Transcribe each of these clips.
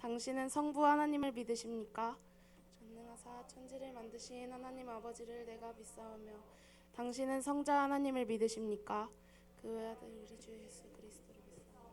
당신은 성부 하나님을 믿으십니까? 전능하사 천지를 만드신 하나님 아버지를 내가 믿사오며 당신은 성자 하나님을 믿으십니까? 그 외아들 우리 주 예수 그리스도를 믿사오며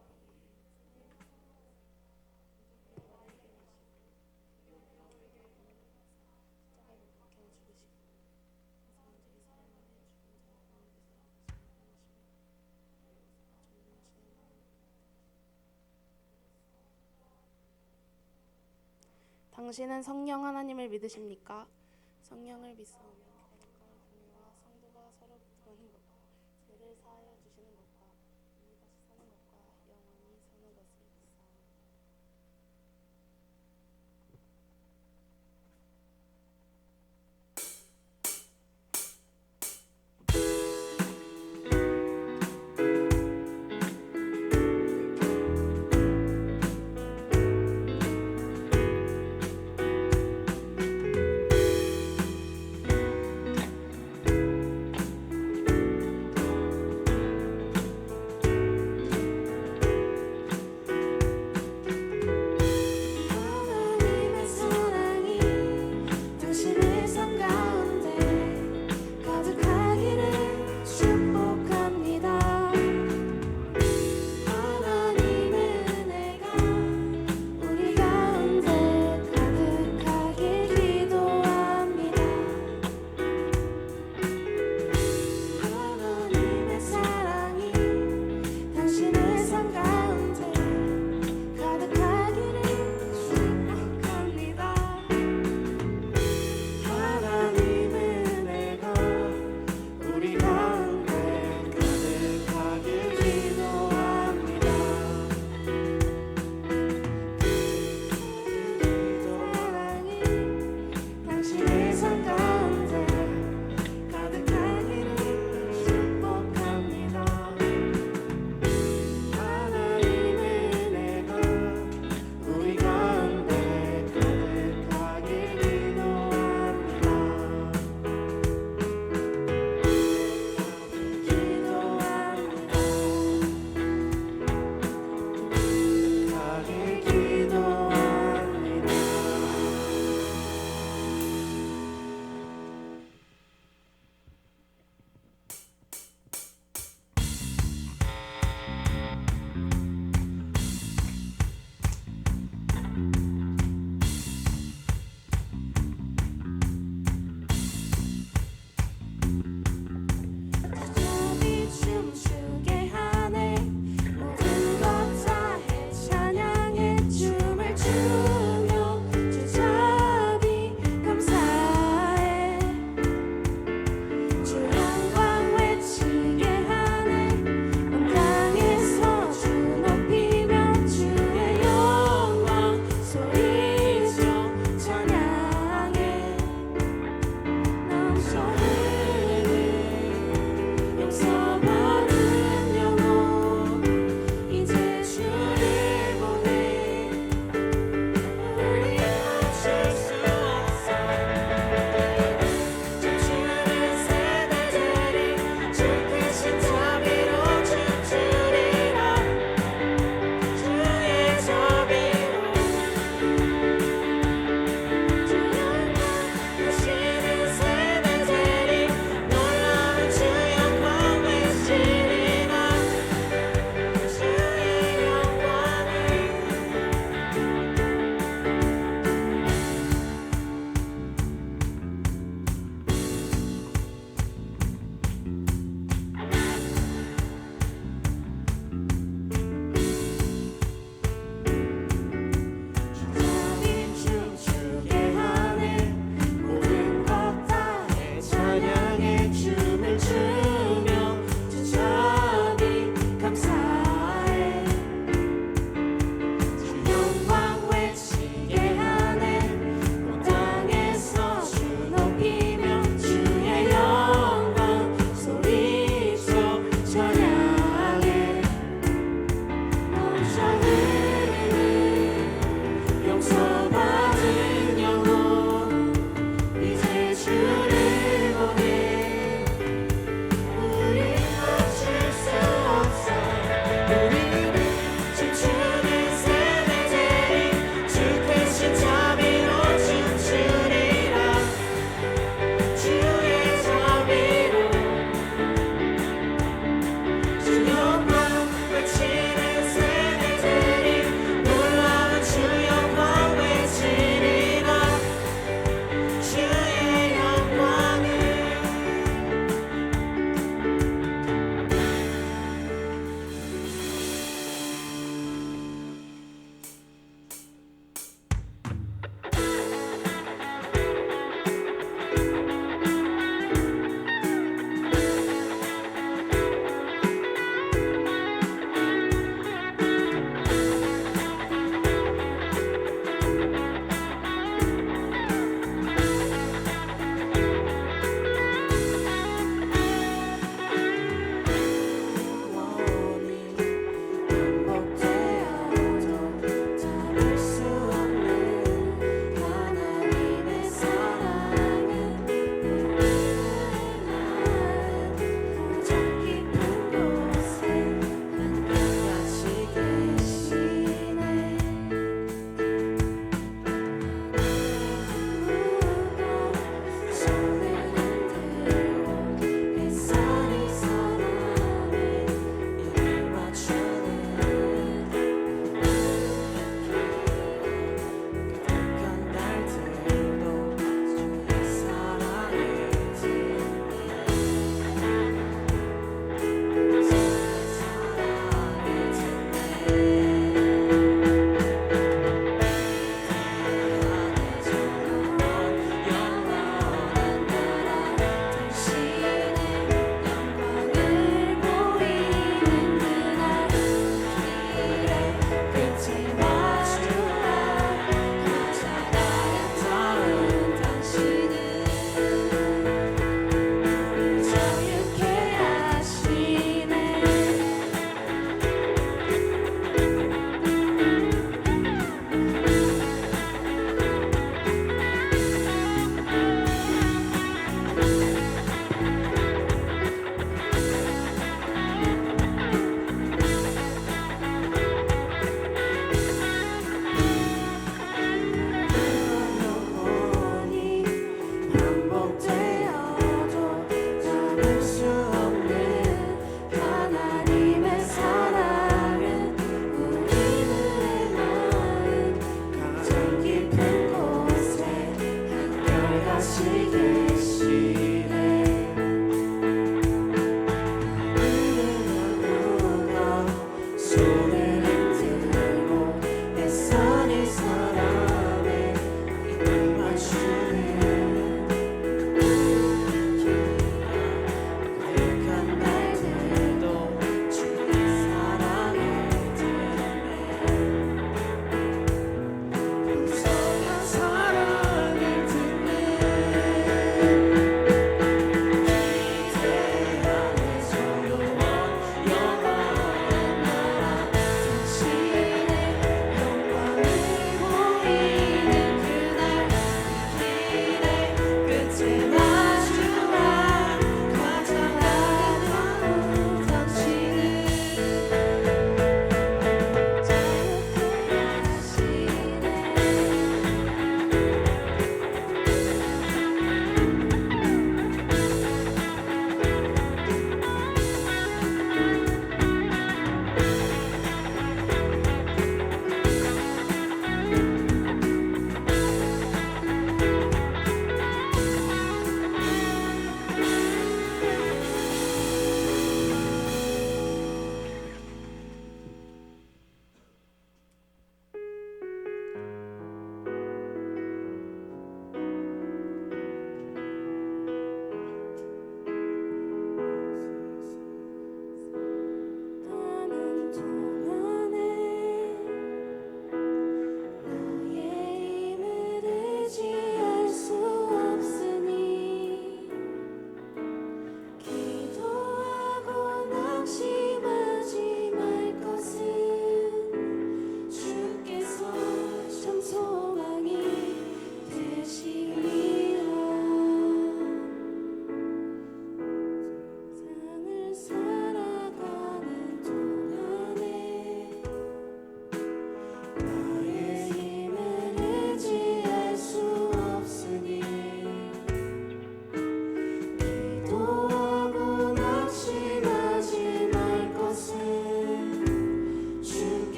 당신은 성령 하나님을 믿으십니까? 성령을 믿사오며 거룩한 공의와 성도가 서로 붙드는 것과 죄를 사하여 주시는 것과 우리 다시 사는 것과 영원히 사는 것을 믿사오며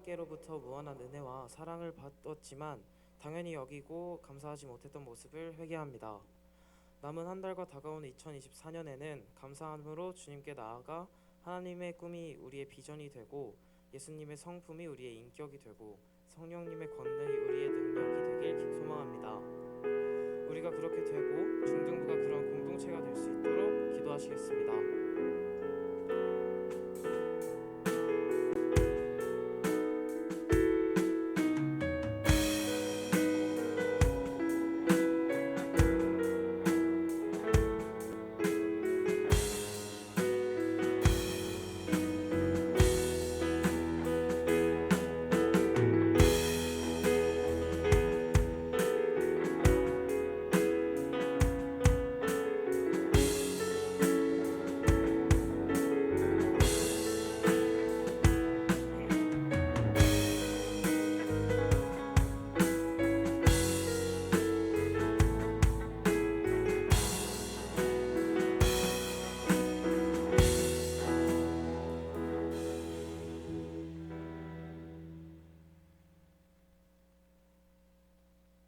하나님께로부터 무한한 은혜와 사랑을 받았지만 당연히 여기고 감사하지 못했던 모습을 회개합니다. 남은 한 달과 다가오는 2024년에는 감사함으로 주님께 나아가 하나님의 꿈이 우리의 비전이 되고 예수님의 성품이 우리의 인격이 되고 성령님의 권능이 우리의 능력이 되길 소망합니다. 우리가 그렇게 되고 중등부가 그런 공동체가 될 수 있도록 기도하시겠습니다.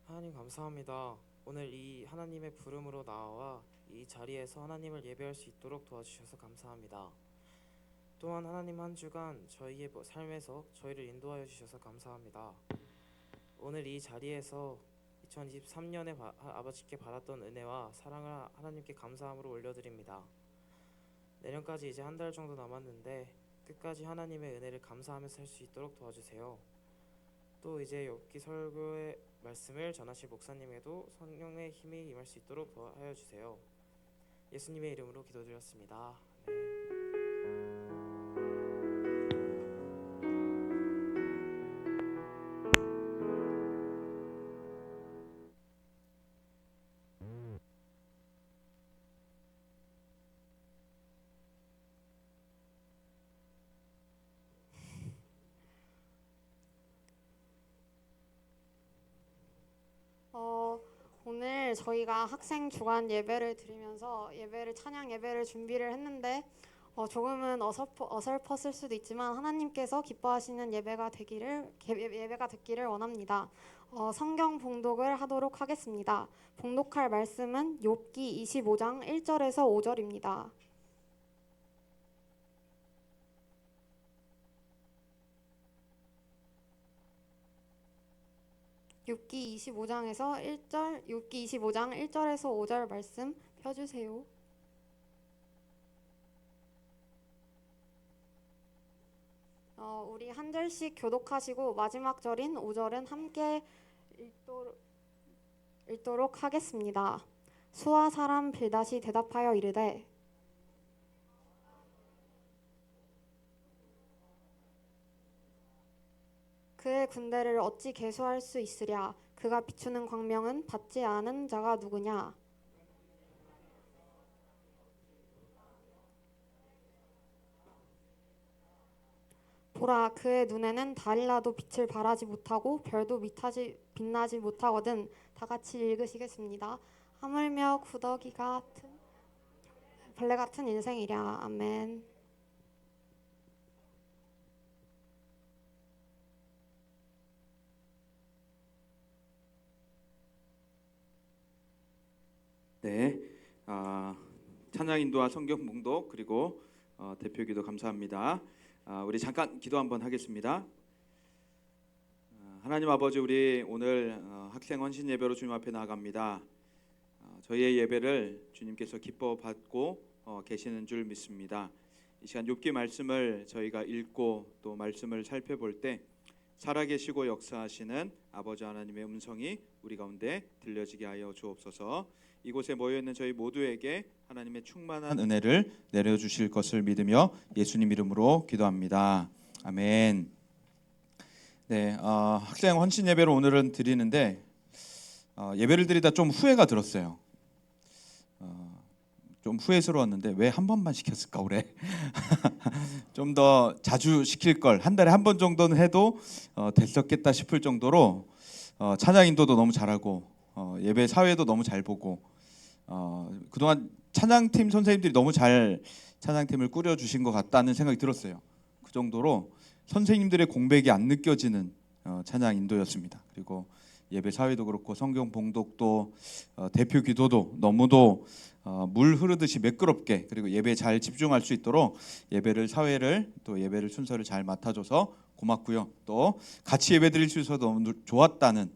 하나님 감사합니다. 오늘 이 하나님의 부름으로 나와 이 자리에서 하나님을 예배할 수 있도록 도와주셔서 감사합니다. 또한 하나님 한 주간 저희의 삶에서 저희를 인도하여 주셔서 감사합니다. 오늘 이 자리에서 2023년에 아버지께 받았던 은혜와 사랑을 하나님께 감사함으로 올려드립니다. 내년까지 이제 한 달 정도 남았는데 끝까지 하나님의 은혜를 감사하며 살 수 있도록 도와주세요. 또 이제 욥기 설교의 말씀을 전하실 목사님에도 성령의 힘이 임할 수 있도록 도와하여 주세요. 예수님의 이름으로 기도드렸습니다. 오늘 저희가 학생 주간 예배를 드리면서 찬양 예배를 준비를 했는데 조금은 어설펐을 수도 있지만 하나님께서 기뻐하시는 예배가 됐기를 원합니다. 성경 봉독을 하도록 하겠습니다. 봉독할 말씀은 욥기 25장 1절에서 5절입니다. 욥기 25장 1절에서 5절 말씀 펴주세요. 우리 한 절씩 교독하시고 마지막 절인 5절은 함께 읽도록 하겠습니다. 수아 사람 빌닷이 대답하여 이르되 그의 군대를 어찌 계수할 수 있으랴. 그가 비추는 광명은 받지 않은 자가 누구냐. 보라, 그의 눈에는 달이라도 빛을 발하지 못하고 별도 빛나지 못하거든. 다 같이 읽으시겠습니다. 하물며 구더기 같은 벌레 같은 인생이랴. 아멘. 네, 찬양 인도와 성경 봉독 그리고 대표기도 감사합니다. 우리 잠깐 기도 한번 하겠습니다. 하나님 아버지, 우리 오늘 학생 헌신 예배로 주님 앞에 나아갑니다. 저희의 예배를 주님께서 기뻐 받고 계시는 줄 믿습니다. 이 시간 욥기 말씀을 저희가 읽고 또 말씀을 살펴볼 때 살아계시고 역사하시는 아버지 하나님의 음성이 우리 가운데 들려지게 하여 주옵소서. 이곳에 모여있는 저희 모두에게 하나님의 충만한 은혜를 내려주실 것을 믿으며 예수님 이름으로 기도합니다. 아멘. 네, 학생 헌신 예배를 오늘은 드리는데 예배를 드리다 좀 후회가 들었어요. 좀 후회스러웠는데 왜 한 번만 시켰을까 올해? 좀 더 자주 시킬 걸, 한 달에 한 번 정도는 해도 됐었겠다 싶을 정도로 찬양 인도도 너무 잘하고 예배 사회도 너무 잘 보고 그동안 찬양팀 선생님들이 너무 잘 찬양팀을 꾸려주신 것 같다는 생각이 들었어요. 그 정도로 선생님들의 공백이 안 느껴지는 찬양 인도였습니다. 그리고 예배 사회도 그렇고 성경 봉독도 대표 기도도 너무도 물 흐르듯이 매끄럽게, 그리고 예배에 잘 집중할 수 있도록 예배를 사회를 또 예배를 순서를 잘 맡아줘서 고맙고요. 또 같이 예배 드릴 수 있어서 너무 좋았다는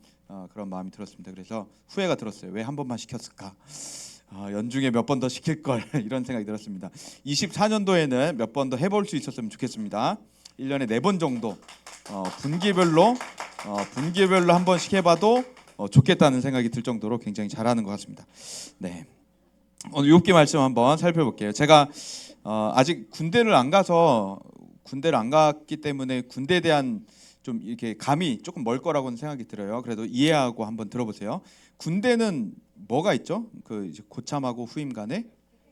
그런 마음이 들었습니다. 그래서 후회가 들었어요. 왜 한 번만 시켰을까? 연중에 몇 번 더 시킬 걸 이런 생각이 들었습니다. 24년도에는 몇 번 더 해볼 수 있었으면 좋겠습니다. 1년에 4번 정도 분기별로 한 번씩 해봐도 좋겠다는 생각이 들 정도로 굉장히 잘하는 것 같습니다. 네, 오늘 욥기 말씀 한번 살펴볼게요. 제가 아직 군대를 안 갔기 때문에 군대에 대한 좀 이렇게 감이 조금 멀 거라고는 생각이 들어요. 그래도 이해하고 한번 들어보세요. 군대는 뭐가 있죠? 그 이제 고참하고 후임 간에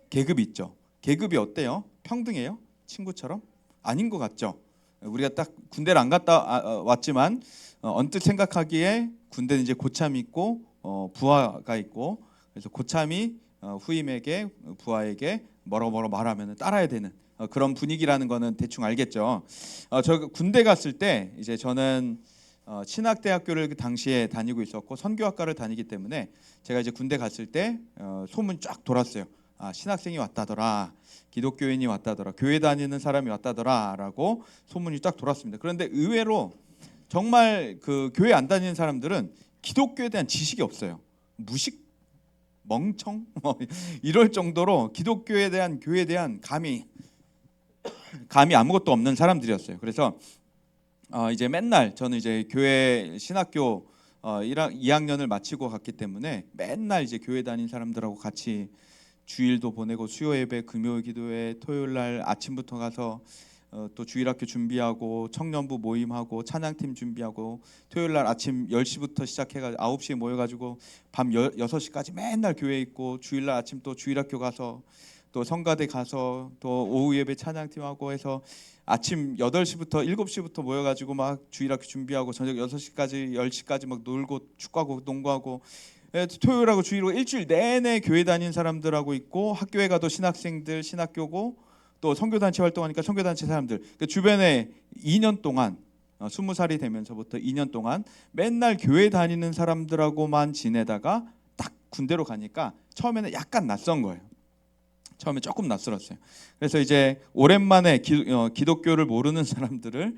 계급이 있죠. 계급이 어때요? 평등해요? 친구처럼? 아닌 것 같죠? 우리가 딱 군대를 안 갔다 왔지만 언뜻 생각하기에 군대는 이제 고참이 있고 부하가 있고, 그래서 고참이 후임에게 부하에게 뭐라고 말하면 따라야 되는 그런 분위기라는 거는 대충 알겠죠. 저 군대 갔을 때 이제 저는 신학대학교를 그 당시에 다니고 있었고 선교학과를 다니기 때문에 제가 이제 군대 갔을 때 소문 쫙 돌았어요. 신학생이 왔다더라, 기독교인이 왔다더라, 교회 다니는 사람이 왔다더라라고 소문이 쫙 돌았습니다. 그런데 의외로 정말 그 교회 안 다니는 사람들은 기독교에 대한 지식이 없어요. 무식, 멍청 이럴 정도로 기독교에 대한, 교회에 대한 감이 아무것도 없는 사람들이었어요. 그래서 이제 맨날 저는 이제 교회 신학교 2학년을 마치고 갔기 때문에 맨날 이제 교회 다닌 사람들하고 같이 주일도 보내고 수요 예배, 금요 기도회, 토요일 날 아침부터 가서 또 주일학교 준비하고 청년부 모임하고 찬양팀 준비하고, 토요일 날 아침 10시부터 시작해가지고 9시에 모여가지고 밤 6시까지 맨날 교회에 있고, 주일 날 아침 또 주일학교 가서 또 성가대 가서 또 오후 예배 찬양팀하고 해서 아침 8시부터 7시부터 모여가지고 막 주일학교 준비하고 저녁 6시까지 10시까지 막 놀고 축구하고 농구하고, 토요일하고 주일하고 일주일 내내 교회 다니는 사람들하고 있고, 학교에 가도 신학생들 신학교고, 또 선교단체 활동하니까 선교단체 사람들, 그 주변에 2년 동안 20살이 되면서부터 2년 동안 맨날 교회 다니는 사람들하고만 지내다가 딱 군대로 가니까 처음에는 약간 낯선 거예요. 처음에 조금 낯설었어요. 그래서 이제 오랜만에 기독교를 모르는 사람들을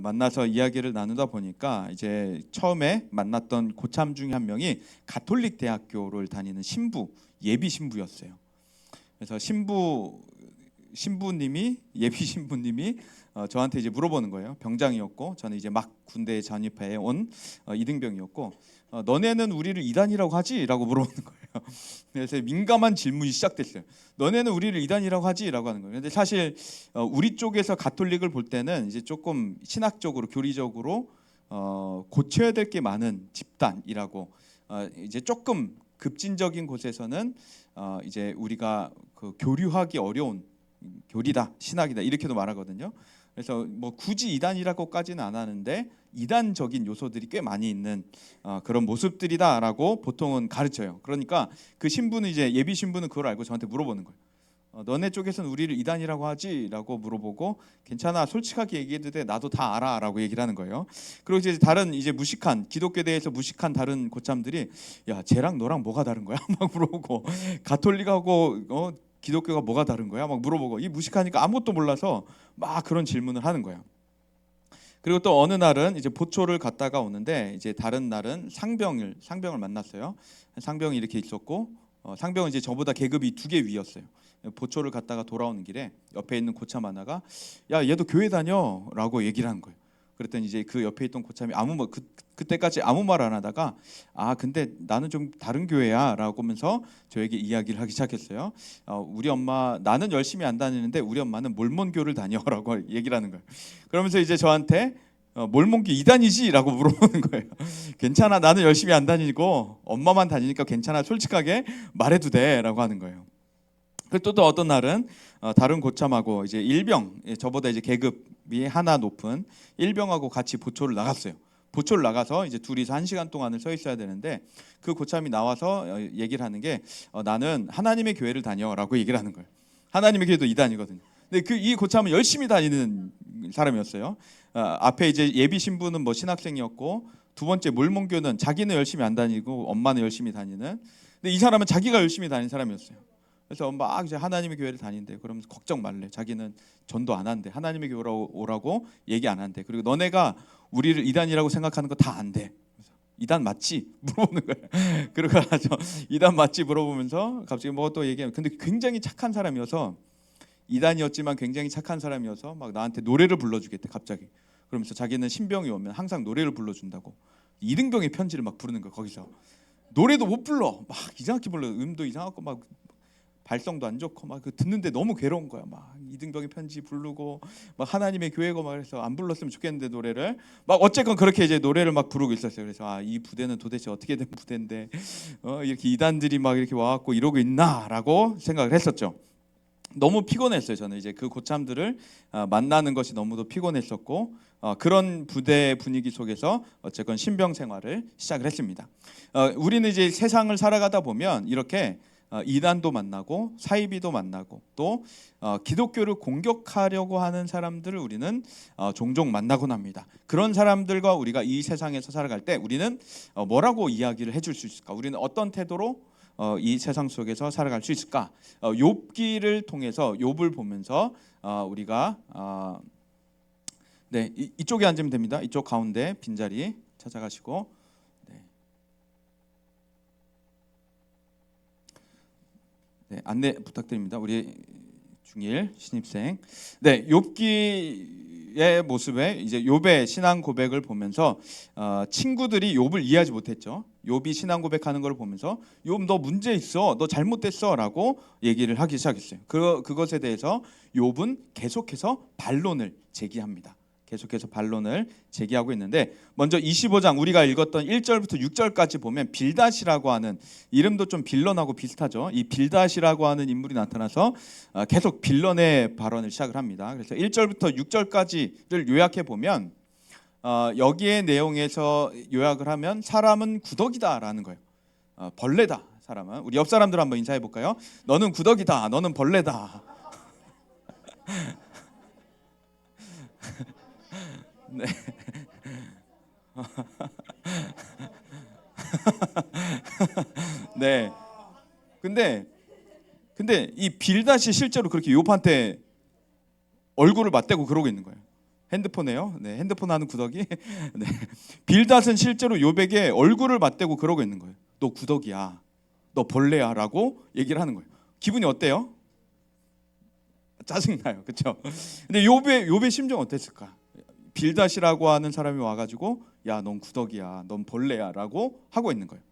만나서 이야기를 나누다 보니까 이제 처음에 만났던 고참 중에 한 명이 가톨릭 대학교를 다니는 신부, 예비 신부였어요. 그래서 예비 신부님이 저한테 이제 물어보는 거예요. 병장이었고 저는 이제 막 군대에 전입해 온 이등병이었고, 너네는 우리를 이단이라고 하지? 라고 물어보는 거예요. 그래서 민감한 질문이 시작됐어요. 너네는 우리를 이단이라고 하지? 라고 하는 거예요. 근데 사실 우리 쪽에서 가톨릭을 볼 때는 이제 조금 신학적으로 교리적으로 고쳐야 될 게 많은 집단이라고, 이제 조금 급진적인 곳에서는 이제 우리가 그 교류하기 어려운 교리다, 신학이다 이렇게도 말하거든요. 그래서 뭐 굳이 이단이라고까지는 안 하는데 이단적인 요소들이 꽤 많이 있는 그런 모습들이다라고 보통은 가르쳐요. 그러니까 그 신부는, 이제 예비 신부는 그걸 알고 저한테 물어보는 거예요. 너네 쪽에서는 우리를 이단이라고 하지?라고 물어보고, 괜찮아, 솔직하게 얘기해도 돼, 나도 다 알아라고 얘기를 하는 거예요. 그리고 이제 다른 이제 무식한, 기독교에 대해서 무식한 다른 고참들이 야, 쟤랑 너랑 뭐가 다른 거야? 막 물어보고, 가톨릭하고 기독교가 뭐가 다른 거야? 막 물어보고, 이 무식하니까 아무것도 몰라서 막 그런 질문을 하는 거예요. 그리고 또 어느 날은 이제 보초를 갔다가 오는데, 이제 다른 날은 상병을 만났어요. 상병이 이렇게 있었고, 상병은 이제 저보다 계급이 2개 위였어요. 보초를 갔다가 돌아오는 길에 옆에 있는 고참 하나가 야, 얘도 교회 다녀라고 얘기를 한 거예요. 그랬더니 이제 그 옆에 있던 고참이 그때까지 아무 말 안 하다가 근데 나는 좀 다른 교회야라고 하면서 저에게 이야기를 하기 시작했어요. 우리 엄마, 나는 열심히 안 다니는데 우리 엄마는 몰몬교를 다녀라고 얘기를 하는 거예요. 그러면서 이제 저한테 몰몬교 이단이지라고 물어보는 거예요. 괜찮아, 나는 열심히 안 다니고 엄마만 다니니까 괜찮아, 솔직하게 말해도 돼라고 하는 거예요. 그리고 또 어떤 날은 다른 고참하고 이제 일병, 저보다 이제 계급이 하나 높은 일병하고 같이 보초를 나갔어요. 보초를 나가서 이제 둘이서 1시간 동안을 서 있어야 되는데, 그 고참이 나와서 얘기를 하는 게 나는 하나님의 교회를 다녀라고 얘기를 하는 거예요. 하나님의 교회도 이단이거든요. 근데 이 고참은 열심히 다니는 사람이었어요. 앞에 이제 예비 신부는 뭐 신학생이었고, 두 번째 몰몬교는 자기는 열심히 안 다니고 엄마는 열심히 다니는. 근데 이 사람은 자기가 열심히 다니는 사람이었어요. 그래서 막 이제 하나님의 교회를 다닌대. 그러면서 걱정 말래. 자기는 전도 안 한대. 하나님의 교회로 오라고 얘기 안 한대. 그리고 너네가 우리를 이단이라고 생각하는 거 다 안 돼. 이단 맞지? 물어보는 거예요. 그러고 이단 맞지 물어보면서 갑자기 뭐 또 얘기하면, 근데 굉장히 착한 사람이어서, 이단이었지만 굉장히 착한 사람이어서 막 나한테 노래를 불러주겠대 갑자기. 그러면서 자기는 신병이 오면 항상 노래를 불러준다고 이등병의 편지를 막 부르는 거야. 거기서 노래도 못 불러, 막 이상하게 불러. 음도 이상하고 막 발성도 안 좋고 막 듣는데 너무 괴로운 거야. 막 이등병의 편지 부르고 막 하나님의 교회고 막 해서 안 불렀으면 좋겠는데 노래를 막 어쨌건 그렇게 이제 노래를 막 부르고 있었어요. 그래서 이 부대는 도대체 어떻게 된 부대인데 이렇게 이단들이 막 이렇게 와갖고 이러고 있나라고 생각을 했었죠. 너무 피곤했어요. 저는 이제 그 고참들을 만나는 것이 너무도 피곤했었고, 그런 부대 분위기 속에서 어쨌건 신병 생활을 시작을 했습니다. 우리는 이제 세상을 살아가다 보면 이렇게 이단도 만나고 사이비도 만나고 또 기독교를 공격하려고 하는 사람들을 우리는 종종 만나곤 합니다. 그런 사람들과 우리가 이 세상에서 살아갈 때 우리는 뭐라고 이야기를 해줄 수 있을까? 우리는 어떤 태도로 이 세상 속에서 살아갈 수 있을까? 욥기를 통해서 욥을 보면서 우리가 네, 이쪽에 앉으면 됩니다. 이쪽 가운데 빈자리 찾아가시고, 네. 네, 안내 부탁드립니다. 우리 중1 신입생. 네, 욥기의 모습에 이제 욥의 신앙 고백을 보면서 친구들이 욥을 이해하지 못했죠. 욥이 신앙 고백하는 걸 보면서 욥 너 문제 있어, 너 잘못됐어라고 얘기를 하기 시작했어요. 그것에 대해서 욥은 계속해서 반론을 제기합니다. 계속해서 반론을 제기하고 있는데, 먼저 25장 우리가 읽었던 1절부터 6절까지 보면 빌닷이라고 하는, 이름도 좀 빌런하고 비슷하죠. 이 빌닷이라고 하는 인물이 나타나서 계속 빌런의 발언을 시작을 합니다. 그래서 1절부터 6절까지를 요약해 보면 여기에 내용에서 요약을 하면 사람은 구덕이다라는 거예요. 벌레다. 사람은. 우리 옆 사람들 한번 인사해 볼까요? 너는 구덕이다. 너는 벌레다. 네. 네. 근데 이 빌닷이 실제로 그렇게 욥한테 얼굴을 맞대고 그러고 있는 거예요. 핸드폰에요. 네, 핸드폰 하는 구덕이. 네. 빌닷은 실제로 욥에게 얼굴을 맞대고 그러고 있는 거예요. 너 구덕이야. 너 벌레야라고 얘기를 하는 거예요. 기분이 어때요? 짜증나요. 그렇죠? 근데 욥의 심정 어땠을까? 빌닷이라고 하는 사람이 와가지고 야, 넌 구덕이야, 넌 벌레야라고 하고 있는 거예요.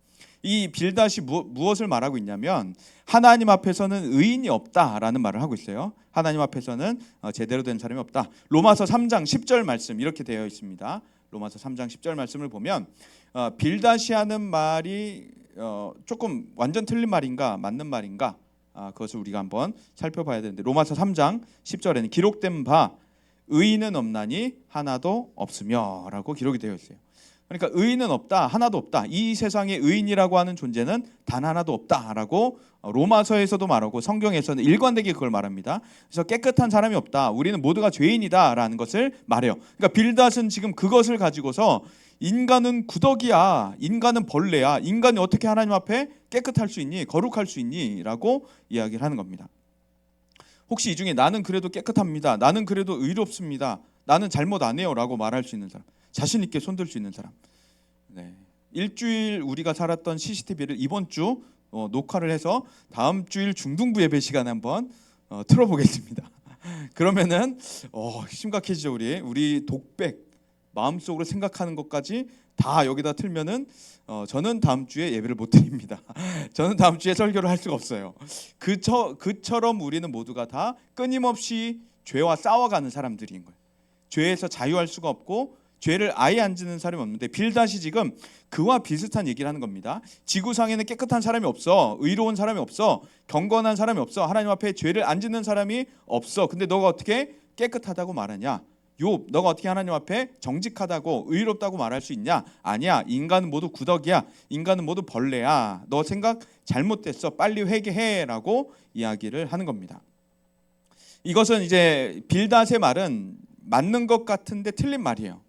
이 빌닷이 무엇을 말하고 있냐면 하나님 앞에서는 의인이 없다라는 말을 하고 있어요. 하나님 앞에서는 제대로 된 사람이 없다. 로마서 3장 10절 말씀 이렇게 되어 있습니다. 로마서 3장 10절 말씀을 보면 빌닷이 하는 말이 조금 완전 틀린 말인가 맞는 말인가 그것을 우리가 한번 살펴봐야 되는데, 로마서 3장 10절에는 기록된 바 의인은 없나니 하나도 없으며 라고 기록이 되어 있어요. 그러니까 의인은 없다, 하나도 없다. 이 세상에 의인이라고 하는 존재는 단 하나도 없다라고 로마서에서도 말하고 성경에서는 일관되게 그걸 말합니다. 그래서 깨끗한 사람이 없다, 우리는 모두가 죄인이다라는 것을 말해요. 그러니까 빌닷은 지금 그것을 가지고서 인간은 구덕이야, 인간은 벌레야, 인간이 어떻게 하나님 앞에 깨끗할 수 있니, 거룩할 수 있니 라고 이야기를 하는 겁니다. 혹시 이 중에 나는 그래도 깨끗합니다, 나는 그래도 의롭습니다, 나는 잘못 안 해요 라고 말할 수 있는 사람, 자신 있게 손들 수 있는 사람. 네. 일주일 우리가 살았던 CCTV를 이번 주 녹화를 해서 다음 주일 중등부 예배 시간에 한번 틀어보겠습니다. 그러면은 심각해지죠. 우리 독백, 마음속으로 생각하는 것까지 다 여기다 틀면은 저는 다음 주에 예배를 못 드립니다. 저는 다음 주에 설교를 할 수가 없어요. 그처럼 우리는 모두가 다 끊임없이 죄와 싸워가는 사람들인 거예요. 죄에서 자유할 수가 없고 죄를 아예 안 짓는 사람이 없는데, 빌닷이 지금 그와 비슷한 얘기를 하는 겁니다. 지구상에는 깨끗한 사람이 없어, 의로운 사람이 없어, 경건한 사람이 없어, 하나님 앞에 죄를 안 짓는 사람이 없어. 근데 너가 어떻게 깨끗하다고 말하냐? 욥, 너가 어떻게 하나님 앞에 정직하다고 의롭다고 말할 수 있냐? 아니야, 인간은 모두 구덕이야, 인간은 모두 벌레야, 너 생각 잘못됐어, 빨리 회개해 라고 이야기를 하는 겁니다. 이것은 이제 빌닷의 말은 맞는 것 같은데 틀린 말이에요.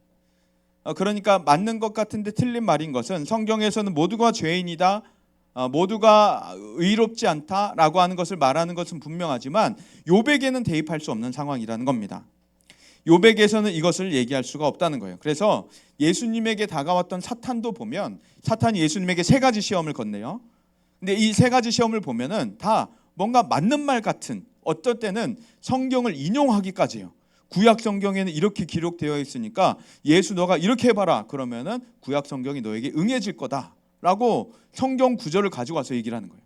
그러니까 맞는 것 같은데 틀린 말인 것은 성경에서는 모두가 죄인이다, 모두가 의롭지 않다라고 하는 것을 말하는 것은 분명하지만 욥에게는 대입할 수 없는 상황이라는 겁니다. 욥에게서는 이것을 얘기할 수가 없다는 거예요. 그래서 예수님에게 다가왔던 사탄도 보면 사탄이 예수님에게 세 가지 시험을 건네요. 근데 이 세 가지 시험을 보면은 다 뭔가 맞는 말 같은, 어떨 때는 성경을 인용하기까지 해요. 구약 성경에는 이렇게 기록되어 있으니까 예수 너가 이렇게 해봐라 그러면은 구약 성경이 너에게 응해질 거다라고 성경 구절을 가지고 와서 얘기를 하는 거예요.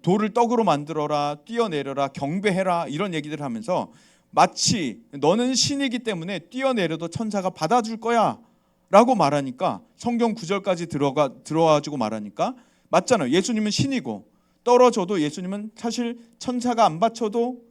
돌을 떡으로 만들어라, 뛰어내려라, 경배해라 이런 얘기들을 하면서 마치 너는 신이기 때문에 뛰어내려도 천사가 받아줄 거야 라고 말하니까 성경 구절까지 들어와가지고 말하니까 맞잖아요. 예수님은 신이고 떨어져도 예수님은 사실 천사가 안 받쳐도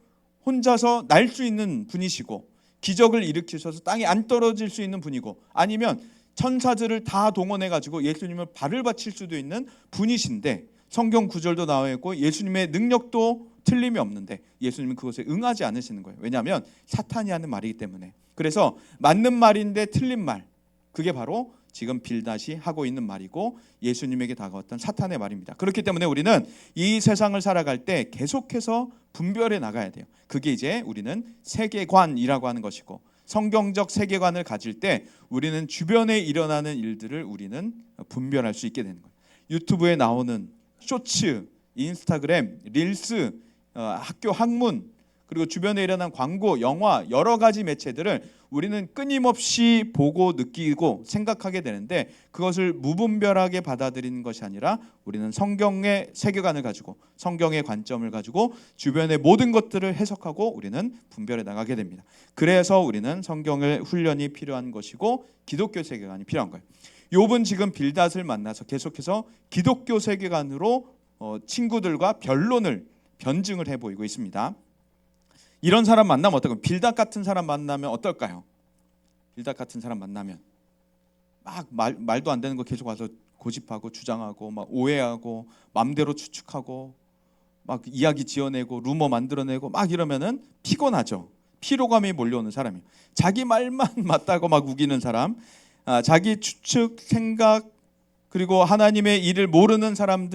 혼자서 날 수 있는 분이시고 기적을 일으키셔서 땅에 안 떨어질 수 있는 분이고 아니면 천사들을 다 동원해가지고 예수님을 발을 받칠 수도 있는 분이신데 성경 구절도 나와 있고 예수님의 능력도 틀림이 없는데 예수님은 그것에 응하지 않으시는 거예요. 왜냐하면 사탄이 하는 말이기 때문에. 그래서 맞는 말인데 틀린 말, 그게 바로 지금 빌닷이 하고 있는 말이고 예수님에게 다가왔던 사탄의 말입니다. 그렇기 때문에 우리는 이 세상을 살아갈 때 계속해서 분별해 나가야 돼요. 그게 이제 우리는 세계관이라고 하는 것이고 성경적 세계관을 가질 때 우리는 주변에 일어나는 일들을 우리는 분별할 수 있게 되는 거예요. 유튜브에 나오는 쇼츠, 인스타그램, 릴스, 학교 학문, 그리고 주변에 일어난 광고, 영화, 여러 가지 매체들을 우리는 끊임없이 보고 느끼고 생각하게 되는데 그것을 무분별하게 받아들이는 것이 아니라 우리는 성경의 세계관을 가지고 성경의 관점을 가지고 주변의 모든 것들을 해석하고 우리는 분별해 나가게 됩니다. 그래서 우리는 성경의 훈련이 필요한 것이고 기독교 세계관이 필요한 거예요. 욥은 지금 빌닷을 만나서 계속해서 기독교 세계관으로 친구들과 변증을 해보이고 있습니다. 이런 사람 만나면 어떨까요? 빌닷 같은 사람 만나면 어떨까요? 빌닷 같은 사람 만나면 막 말도 안 되는 거 계속 와서 고집하고 주장하고 막 오해하고 맘대로 추측하고 막 이야기 지어내고 루머 만들어내고 막 이러면은 피곤하죠. 피로감이 몰려오는 사람이에요. 자기 말만 맞다고 막 우기는 사람, 자기 추측, 생각 그리고 하나님의 일을 모르는 사람이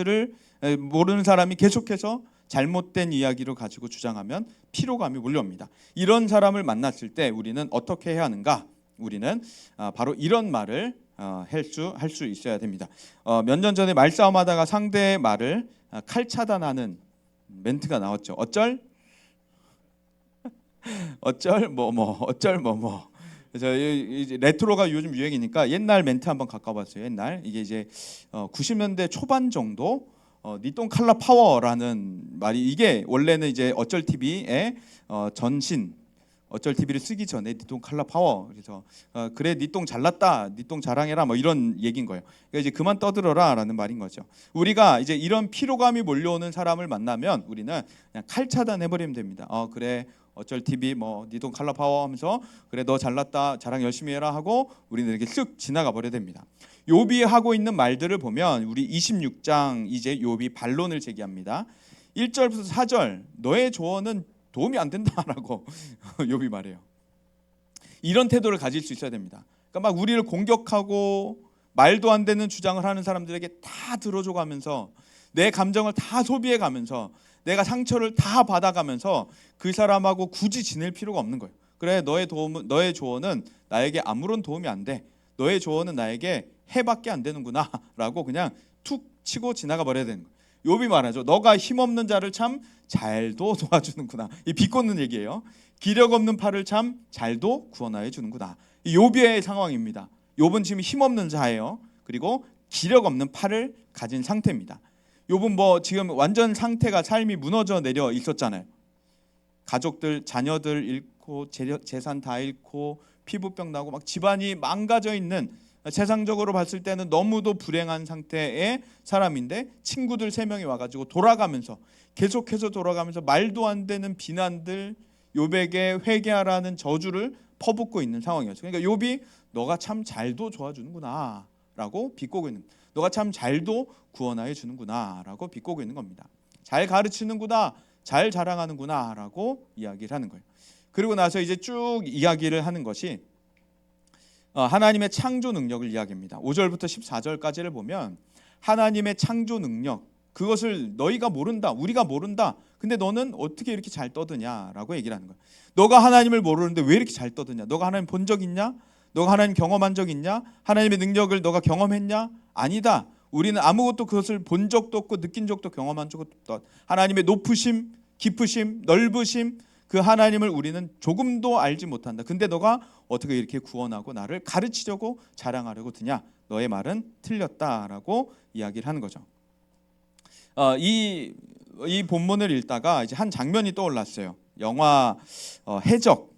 계속해서 잘못된 이야기를 가지고 주장하면 피로감이 몰려옵니다. 이런 사람을 만났을 때 우리는 어떻게 해야 하는가? 우리는 바로 이런 말을 할 수 있어야 됩니다. 몇 년 전에 말싸움하다가 상대의 말을 칼 차단하는 멘트가 나왔죠. 어쩔 뭐뭐. 그래서 이제 레트로가 요즘 유행이니까 옛날 멘트 한번 가까워봤어요. 옛날 이게 이제 90년대 초반 정도 니똥 칼라 파워라는 말이 이게 원래는 이제 어쩔 TV의 전신 어쩔 TV를 쓰기 전에 니똥 칼라 파워 그래서 그래 니똥 잘났다 니똥 자랑해라 뭐 이런 얘기인 거예요. 그러니까 이제 그만 떠들어라라는 말인 거죠. 우리가 이제 이런 피로감이 몰려오는 사람을 만나면 우리는 그냥 칼 차단해버리면 됩니다. 그래 어쩔 TV 뭐 니똥 칼라 파워 하면서 그래 너 잘났다 자랑 열심히 해라 하고 우리는 이렇게 쓱 지나가 버려야 됩니다. 욥이 하고 있는 말들을 보면 우리 26장 이제 욥이 반론을 제기합니다. 1절부터 4절 너의 조언은 도움이 안 된다라고 욥이 말해요. 이런 태도를 가질 수 있어야 됩니다. 그러니까 막 우리를 공격하고 말도 안 되는 주장을 하는 사람들에게 다 들어줘가면서 내 감정을 다 소비해가면서 내가 상처를 다 받아가면서 그 사람하고 굳이 지낼 필요가 없는 거예요. 그래 너의 조언은 나에게 아무런 도움이 안 돼. 너의 조언은 나에게 해밖에 안 되는구나라고 그냥 툭 치고 지나가 버려야 되는 거예요. 욥이 말하죠. 너가 힘없는 자를 참 잘도 도와주는구나. 이 비꼬는 얘기예요. 기력 없는 팔을 참 잘도 구원하여 주는구나. 이 욥의 상황입니다. 욥은 지금 힘없는 자예요. 그리고 기력 없는 팔을 가진 상태입니다. 욥은 뭐 지금 완전 상태가 삶이 무너져 내려 있었잖아요. 가족들, 자녀들 잃고 재산 다 잃고 피부병 나고 막 집안이 망가져 있는 세상적으로 봤을 때는 너무도 불행한 상태의 사람인데 친구들 3명이 와가지고 계속해서 돌아가면서 말도 안 되는 비난들 욥에게 회개하라는 저주를 퍼붓고 있는 상황이었어요. 그러니까 욥이 너가 참 잘도 도와주는구나 라고 비꼬고 있는 너가 참 잘도 구원하여 주는구나 라고 비꼬고 있는 겁니다. 잘 가르치는구나 잘 자랑하는구나라고 이야기를 하는 거예요. 그리고 나서 이제 쭉 이야기를 하는 것이 하나님의 창조 능력을 이야기합니다. 5절부터 14절까지를 보면 하나님의 창조 능력, 그것을 너희가 모른다, 우리가 모른다. 근데 너는 어떻게 이렇게 잘 떠드냐라고 얘기를 하는 거야. 너가 하나님을 모르는데 왜 이렇게 잘 떠드냐? 너가 하나님 본 적 있냐? 너가 하나님 경험한 적 있냐? 하나님의 능력을 너가 경험했냐? 아니다. 우리는 아무것도 그것을 본 적도 없고 느낀 적도 경험한 적도 없다. 하나님의 높으심, 깊으심, 넓으심, 그 하나님을 우리는 조금도 알지 못한다. 근데 너가 어떻게 이렇게 구원하고 나를 가르치려고 자랑하려고 드냐? 너의 말은 틀렸다라고 이야기를 하는 거죠. 이 본문을 읽다가 이제 한 장면이 떠올랐어요. 영화 해적,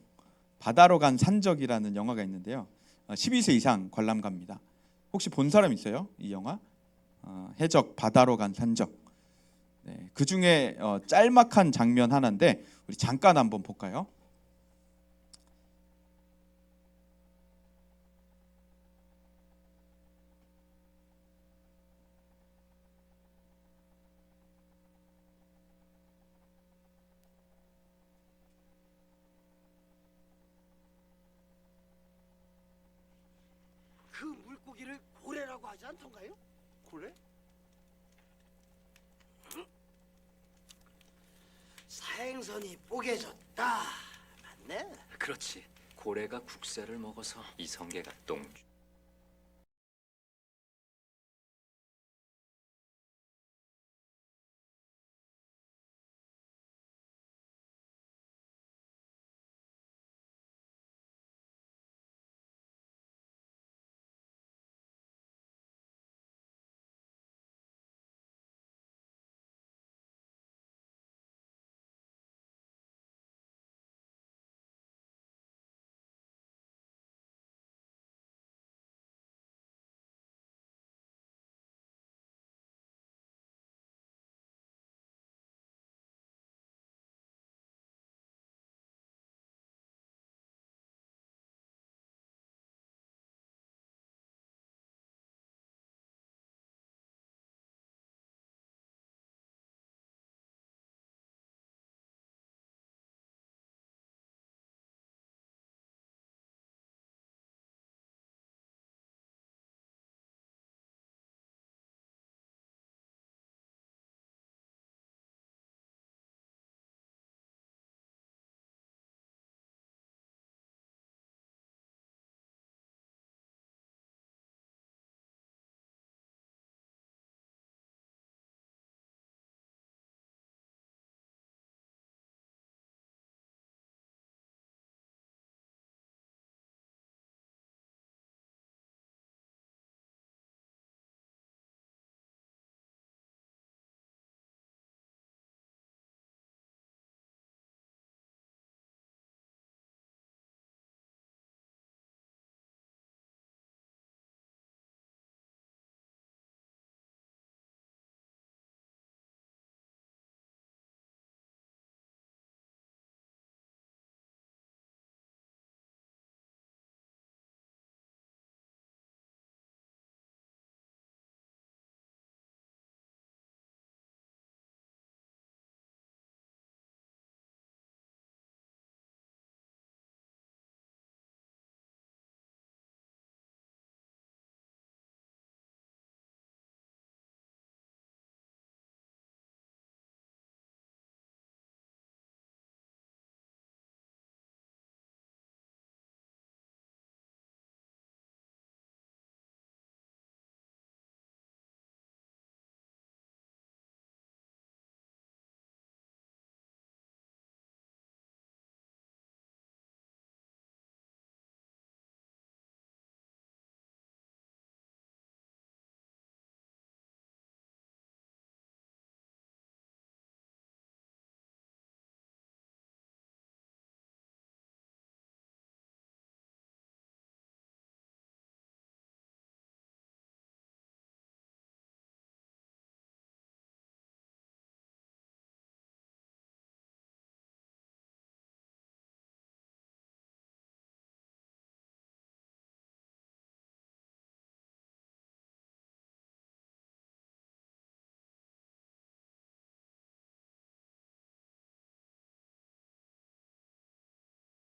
바다로 간 산적이라는 영화가 있는데요. 12세 이상 관람갑니다. 혹시 본 사람 있어요? 이 영화? 해적, 바다로 간 산적. 네, 그 중에 짤막한 장면 하나인데 우리 잠깐 한번 볼까요? 그 물고기를 고래라고 하지 않던가요? 고래? 사행선이 뽀개졌다. 맞네. 그렇지. 고래가 국새를 먹어서 이성계가 똥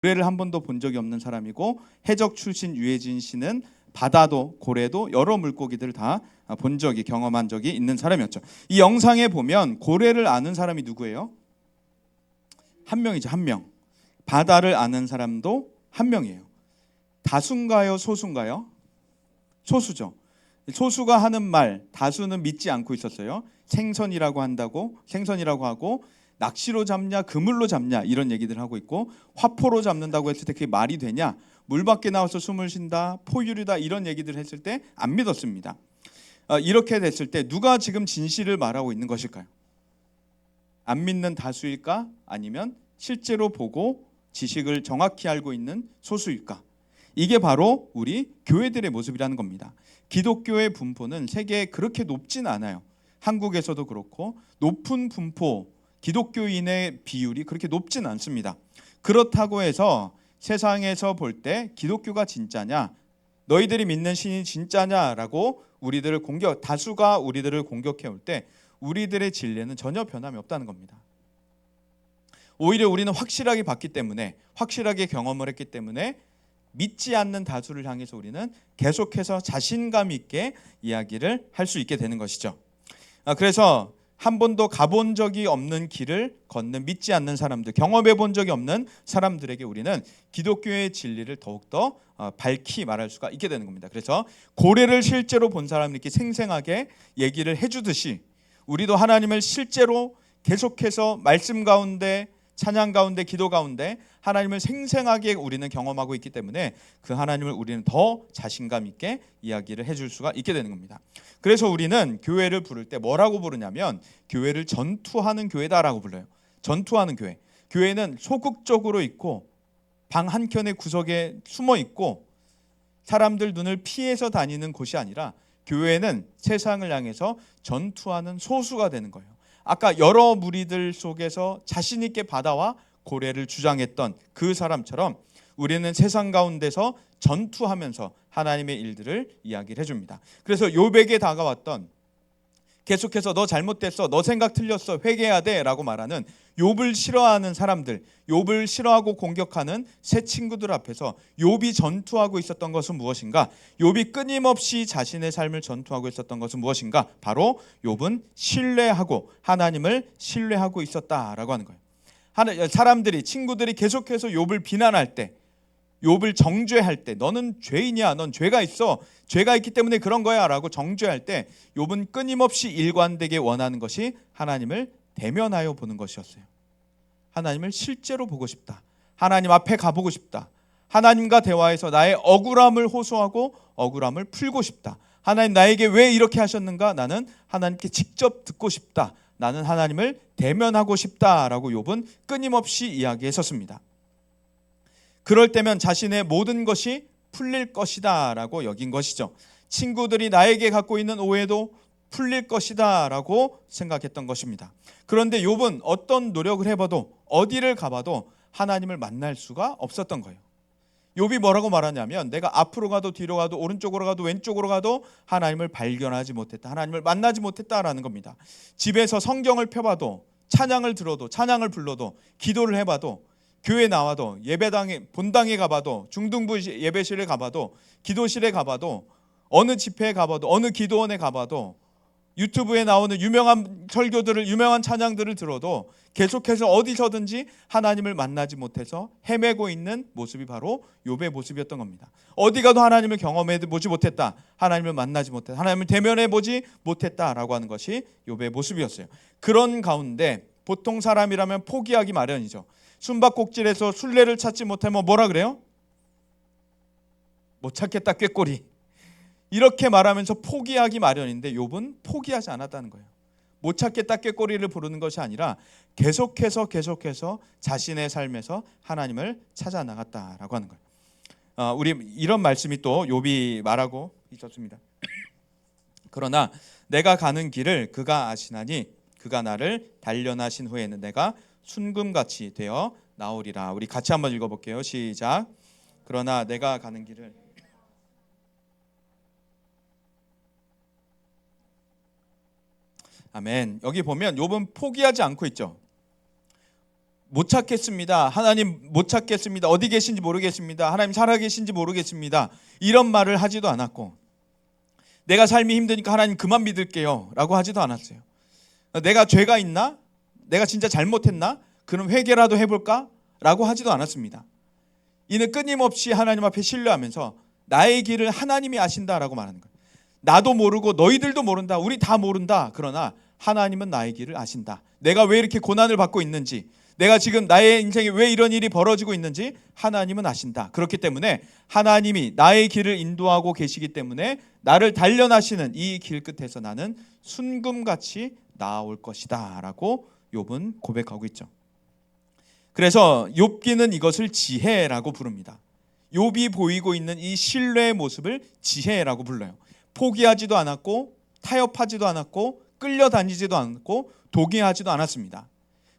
고래를 한 번도 본 적이 없는 사람이고, 해적 출신 유해진 씨는 바다도 고래도 여러 물고기들을 다 본 적이 경험한 적이 있는 사람이었죠. 이 영상에 보면 고래를 아는 사람이 누구예요? 한 명이죠. 한 명. 바다를 아는 사람도 한 명이에요. 다수인가요? 소수인가요? 소수죠. 소수가 하는 말 다수는 믿지 않고 있었어요. 생선이라고 하고 낚시로 잡냐 그물로 잡냐 이런 얘기들 하고 있고, 화포로 잡는다고 했을 때 그게 말이 되냐, 물 밖에 나와서 숨을 쉰다, 포유류다 이런 얘기들 했을 때 안 믿었습니다. 이렇게 됐을 때 누가 지금 진실을 말하고 있는 것일까요? 안 믿는 다수일까? 아니면 실제로 보고 지식을 정확히 알고 있는 소수일까? 이게 바로 우리 교회들의 모습이라는 겁니다. 기독교의 분포는 세계에 그렇게 높진 않아요. 한국에서도 그렇고 높은 분포 기독교인의 비율이 그렇게 높진 않습니다. 그렇다고 해서 세상에서 볼 때 기독교가 진짜냐, 너희들이 믿는 신이 진짜냐라고 다수가 우리들을 공격해 올 때 우리들의 진리는 전혀 변함이 없다는 겁니다. 오히려 우리는 확실하게 봤기 때문에, 확실하게 경험을 했기 때문에 믿지 않는 다수를 향해서 우리는 계속해서 자신감 있게 이야기를 할 수 있게 되는 것이죠. 그래서 한 번도 가본 적이 없는 길을 걷는 믿지 않는 사람들, 경험해 본 적이 없는 사람들에게 우리는 기독교의 진리를 더욱더 밝히 말할 수가 있게 되는 겁니다. 그래서 고래를 실제로 본 사람은 이렇게 생생하게 얘기를 해주듯이 우리도 하나님을 실제로 계속해서 말씀 가운데, 찬양 가운데, 기도 가운데 하나님을 생생하게 우리는 경험하고 있기 때문에 그 하나님을 우리는 더 자신감 있게 이야기를 해줄 수가 있게 되는 겁니다. 그래서 우리는 교회를 부를 때 뭐라고 부르냐면 교회를 전투하는 교회다라고 불러요. 전투하는 교회. 교회는 소극적으로 있고 방 한켠의 구석에 숨어 있고 사람들 눈을 피해서 다니는 곳이 아니라 교회는 세상을 향해서 전투하는 소수가 되는 거예요. 아까 여러 무리들 속에서 자신 있게 바다와 고래를 주장했던 그 사람처럼 우리는 세상 가운데서 전투하면서 하나님의 일들을 이야기를 해줍니다. 그래서 욥에게 다가왔던, 계속해서 너 잘못됐어, 너 생각 틀렸어, 회개해야 돼 라고 말하는 욥을 싫어하는 사람들, 욥을 싫어하고 공격하는 새 친구들 앞에서 욥이 전투하고 있었던 것은 무엇인가? 욥이 끊임없이 자신의 삶을 전투하고 있었던 것은 무엇인가? 바로 욥은 신뢰하고 하나님을 신뢰하고 있었다라고 하는 거예요. 사람들이, 친구들이 계속해서 욥을 비난할 때, 욥을 정죄할 때, 너는 죄인이야, 넌 죄가 있어, 죄가 있기 때문에 그런 거야 라고 정죄할 때 욥은 끊임없이 일관되게 원하는 것이 하나님을 대면하여 보는 것이었어요. 하나님을 실제로 보고 싶다, 하나님 앞에 가보고 싶다, 하나님과 대화해서 나의 억울함을 호소하고 억울함을 풀고 싶다, 하나님 나에게 왜 이렇게 하셨는가, 나는 하나님께 직접 듣고 싶다, 나는 하나님을 대면하고 싶다라고 욥은 끊임없이 이야기했었습니다. 그럴 때면 자신의 모든 것이 풀릴 것이다 라고 여긴 것이죠. 친구들이 나에게 갖고 있는 오해도 풀릴 것이다 라고 생각했던 것입니다. 그런데 욥은 어떤 노력을 해봐도, 어디를 가봐도 하나님을 만날 수가 없었던 거예요. 욥이 뭐라고 말하냐면, 내가 앞으로 가도 뒤로 가도 오른쪽으로 가도 왼쪽으로 가도 하나님을 발견하지 못했다, 하나님을 만나지 못했다라는 겁니다. 집에서 성경을 펴봐도, 찬양을 들어도, 찬양을 불러도, 기도를 해봐도, 교회 나와도, 예배당에, 본당에 가봐도, 중등부 예배실에 가봐도, 기도실에 가봐도, 어느 집회에 가봐도, 어느 기도원에 가봐도, 유튜브에 나오는 유명한 설교들을, 유명한 찬양들을 들어도 계속해서 어디서든지 하나님을 만나지 못해서 헤매고 있는 모습이 바로 욥의 모습이었던 겁니다. 어디 가도 하나님을 경험해 보지 못했다, 하나님을 만나지 못했다, 하나님을 대면해 보지 못했다라고 하는 것이 욥의 모습이었어요. 그런 가운데 보통 사람이라면 포기하기 마련이죠. 숨바꼭질에서 순례를 찾지 못하면 뭐라 그래요? 못 찾겠다, 꾀꼬리. 이렇게 말하면서 포기하기 마련인데 욥은 포기하지 않았다는 거예요. 못 찾겠다, 꾀꼬리를 부르는 것이 아니라 계속해서 자신의 삶에서 하나님을 찾아 나갔다라고 하는 거예요. 우리 이런 말씀이 또 욥이 말하고 있었습니다. 그러나 내가 가는 길을 그가 아시나니 그가 나를 단련하신 후에는 내가 순금같이 되어 나오리라. 우리 같이 한번 읽어볼게요. 시작. 그러나 내가 가는 길을, 아멘. 여기 보면 욥은 포기하지 않고 있죠. 못 찾겠습니다. 하나님 못 찾겠습니다. 어디 계신지 모르겠습니다. 하나님 살아계신지 모르겠습니다. 이런 말을 하지도 않았고, 내가 삶이 힘드니까 하나님 그만 믿을게요 라고 하지도 않았어요. 내가 죄가 있나? 내가 진짜 잘못했나? 그럼 회개라도 해볼까? 라고 하지도 않았습니다. 이는 끊임없이 하나님 앞에 신뢰하면서 나의 길을 하나님이 아신다라고 말하는 거예요. 나도 모르고 너희들도 모른다. 우리 다 모른다. 그러나 하나님은 나의 길을 아신다. 내가 왜 이렇게 고난을 받고 있는지, 내가 지금 나의 인생에 왜 이런 일이 벌어지고 있는지 하나님은 아신다. 그렇기 때문에 하나님이 나의 길을 인도하고 계시기 때문에 나를 단련하시는 이 길 끝에서 나는 순금같이 나아올 것이다 라고 욥은 고백하고 있죠. 그래서 욥기는 이것을 지혜라고 부릅니다. 욥이 보이고 있는 이 신뢰의 모습을 지혜라고 불러요. 포기하지도 않았고, 타협하지도 않았고, 끌려다니지도 않고, 동의하지도 않았습니다.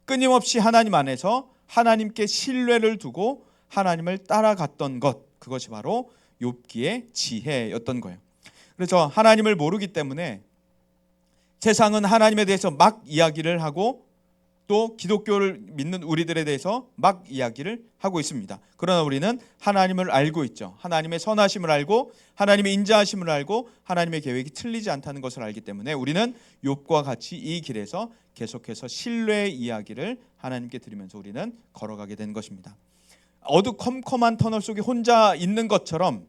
끊임없이 하나님 안에서 하나님께 신뢰를 두고 하나님을 따라갔던 것, 그것이 바로 욥기의 지혜였던 거예요. 그래서 하나님을 모르기 때문에 세상은 하나님에 대해서 막 이야기를 하고, 또 기독교를 믿는 우리들에 대해서 막 이야기를 하고 있습니다. 그러나 우리는 하나님을 알고 있죠. 하나님의 선하심을 알고, 하나님의 인자하심을 알고, 하나님의 계획이 틀리지 않다는 것을 알기 때문에 우리는 욥과 같이 이 길에서 계속해서 신뢰의 이야기를 하나님께 드리면서 우리는 걸어가게 되는 것입니다. 어두컴컴한 터널 속에 혼자 있는 것처럼,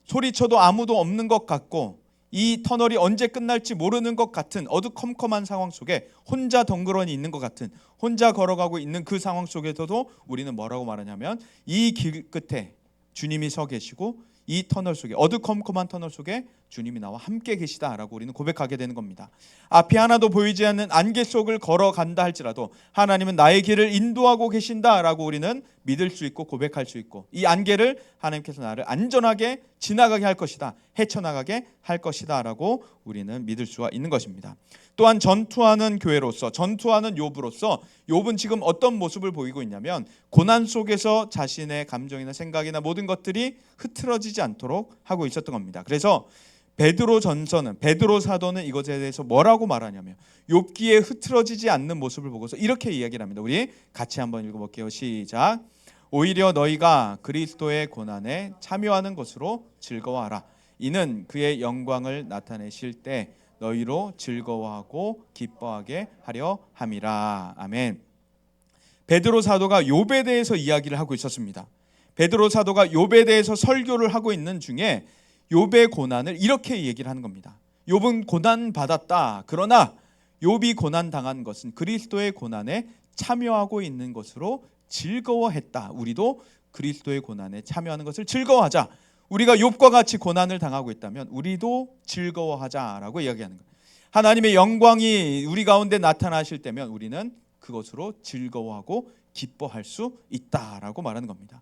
소리쳐도 아무도 없는 것 같고, 이 터널이 언제 끝날지 모르는 것 같은 어두컴컴한 상황 속에 혼자 덩그러니 있는 것 같은, 혼자 걸어가고 있는 그 상황 속에서도 우리는 뭐라고 말하냐면, 이 길 끝에 주님이 서 계시고, 이 터널 속에, 어두컴컴한 터널 속에 주님이 나와 함께 계시다라고 우리는 고백하게 되는 겁니다. 앞이 하나도 보이지 않는 안개 속을 걸어간다 할지라도 하나님은 나의 길을 인도하고 계신다라고 우리는 믿을 수 있고 고백할 수 있고, 이 안개를 하나님께서 나를 안전하게 지나가게 할 것이다, 헤쳐나가게 할 것이다 라고 우리는 믿을 수가 있는 것입니다. 또한 전투하는 교회로서, 전투하는 욥으로서 욥은 지금 어떤 모습을 보이고 있냐면, 고난 속에서 자신의 감정이나 생각이나 모든 것들이 흐트러지지 않도록 하고 있었던 겁니다. 그래서 베드로 전서는, 베드로 사도는 이것에 대해서 뭐라고 말하냐면, 욥기에 흐트러지지 않는 모습을 보고서 이렇게 이야기를 합니다. 우리 같이 한번 읽어볼게요. 시작. 오히려 너희가 그리스도의 고난에 참여하는 것으로 즐거워하라. 이는 그의 영광을 나타내실 때 너희로 즐거워하고 기뻐하게 하려 함이라. 아멘. 베드로 사도가 욥에 대해서 이야기를 하고 있었습니다. 베드로 사도가 욥에 대해서 설교를 하고 있는 중에 욥의 고난을 이렇게 얘기를 하는 겁니다. 욥은 고난 받았다. 그러나 욥이 고난 당한 것은 그리스도의 고난에 참여하고 있는 것으로 즐거워했다. 우리도 그리스도의 고난에 참여하는 것을 즐거워하자. 우리가 욥과 같이 고난을 당하고 있다면 우리도 즐거워하자라고 이야기하는 거예요. 하나님의 영광이 우리 가운데 나타나실 때면 우리는 그것으로 즐거워하고 기뻐할 수 있다라고 말하는 겁니다.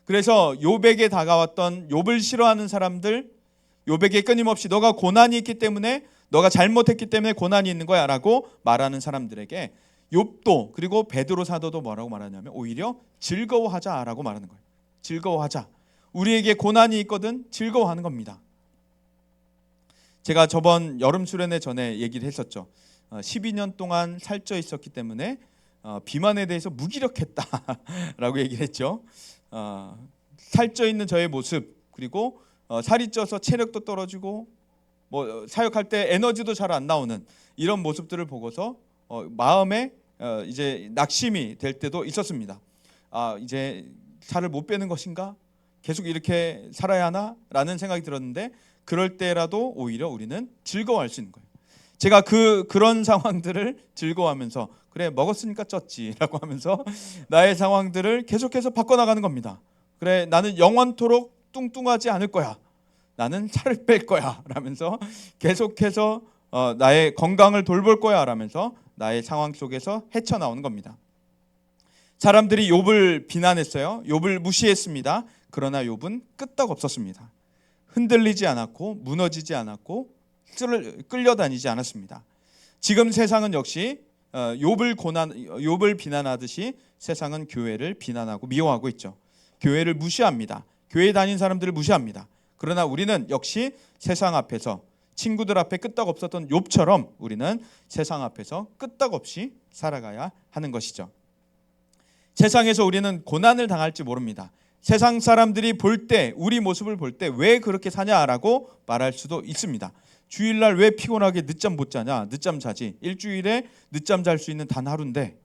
그래서 욥에게 다가왔던 욥을 싫어하는 사람들, 욥에게 끊임없이 너가 고난이 있기 때문에, 너가 잘못했기 때문에 고난이 있는 거야 라고 말하는 사람들에게 욥도, 그리고 베드로 사도도 뭐라고 말하냐면 오히려 즐거워하자라고 말하는 거예요. 즐거워하자. 우리에게 고난이 있거든 즐거워하는 겁니다. 제가 저번 여름 수련회 전에 얘기를 했었죠. 12년 동안 살쪄 있었기 때문에 비만에 대해서 무기력했다라고 얘기를 했죠. 살쪄 있는 저의 모습, 그리고 살이 쪄서 체력도 떨어지고 뭐 사역할 때 에너지도 잘 안 나오는 이런 모습들을 보고서 마음에 이제 낙심이 될 때도 있었습니다. 이제 살을 못 빼는 것인가? 계속 이렇게 살아야 하나? 라는 생각이 들었는데, 그럴 때라도 오히려 우리는 즐거워할 수 있는 거예요. 제가 그런 상황들을 즐거워하면서, 그래 먹었으니까 쪘지 라고 하면서 나의 상황들을 계속해서 바꿔나가는 겁니다. 그래 나는 영원토록 뚱뚱하지 않을 거야, 나는 살을 뺄 거야 라면서 계속해서 나의 건강을 돌볼 거야 라면서 나의 상황 속에서 헤쳐나오는 겁니다. 사람들이 욥을 비난했어요. 욥을 무시했습니다. 그러나 욥은 끄떡없었습니다. 흔들리지 않았고 무너지지 않았고 끌려다니지 않았습니다. 지금 세상은 역시 욥을 비난하듯이 세상은 교회를 비난하고 미워하고 있죠. 교회를 무시합니다. 교회 다닌 사람들을 무시합니다. 그러나 우리는 역시 세상 앞에서, 친구들 앞에 끄떡없었던 욥처럼 우리는 세상 앞에서 끄떡없이 살아가야 하는 것이죠. 세상에서 우리는 고난을 당할지 모릅니다. 세상 사람들이 볼 때, 우리 모습을 볼 때 왜 그렇게 사냐라고 말할 수도 있습니다. 주일날 왜 피곤하게 늦잠 못 자냐, 늦잠 자지, 일주일에 늦잠 잘 수 있는 단 하루인데,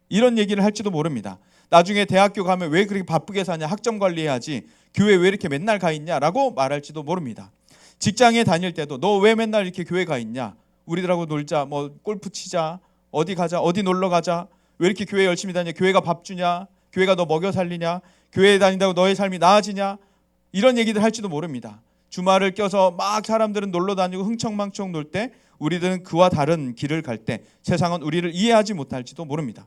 이런 얘기를 할지도 모릅니다. 나중에 대학교 가면 왜 그렇게 바쁘게 사냐, 학점 관리해야지, 교회 왜 이렇게 맨날 가 있냐라고 말할지도 모릅니다. 직장에 다닐 때도 너 왜 맨날 이렇게 교회 가 있냐, 우리들하고 놀자, 뭐 골프 치자, 어디 가자, 어디 놀러 가자, 왜 이렇게 교회 열심히 다니냐, 교회가 밥 주냐, 교회가 너 먹여 살리냐, 교회에 다닌다고 너의 삶이 나아지냐, 이런 얘기들 할지도 모릅니다. 주말을 껴서 막 사람들은 놀러 다니고 흥청망청 놀 때 우리들은 그와 다른 길을 갈 때 세상은 우리를 이해하지 못할지도 모릅니다.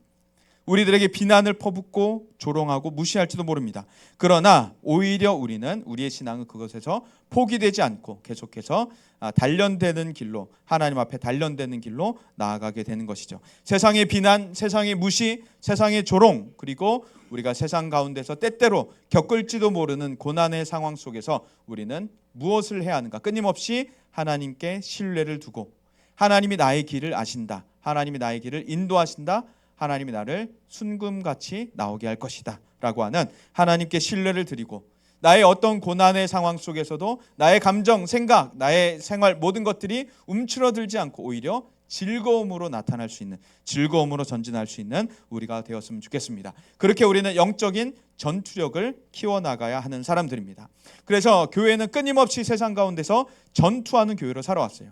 우리들에게 비난을 퍼붓고 조롱하고 무시할지도 모릅니다. 그러나 오히려 우리는 우리의 신앙은 그것에서 포기되지 않고 계속해서 단련되는 길로, 하나님 앞에 단련되는 길로 나아가게 되는 것이죠. 세상의 비난, 세상의 무시, 세상의 조롱, 그리고 우리가 세상 가운데서 때때로 겪을지도 모르는 고난의 상황 속에서 우리는 무엇을 해야 하는가? 끊임없이 하나님께 신뢰를 두고, 하나님이 나의 길을 아신다, 하나님이 나의 길을 인도하신다, 하나님이 나를 순금같이 나오게 할 것이다 라고 하는 하나님께 신뢰를 드리고, 나의 어떤 고난의 상황 속에서도 나의 감정, 생각, 나의 생활 모든 것들이 움츠러들지 않고 오히려 즐거움으로 나타날 수 있는, 즐거움으로 전진할 수 있는 우리가 되었으면 좋겠습니다. 그렇게 우리는 영적인 전투력을 키워나가야 하는 사람들입니다. 그래서 교회는 끊임없이 세상 가운데서 전투하는 교회로 살아왔어요.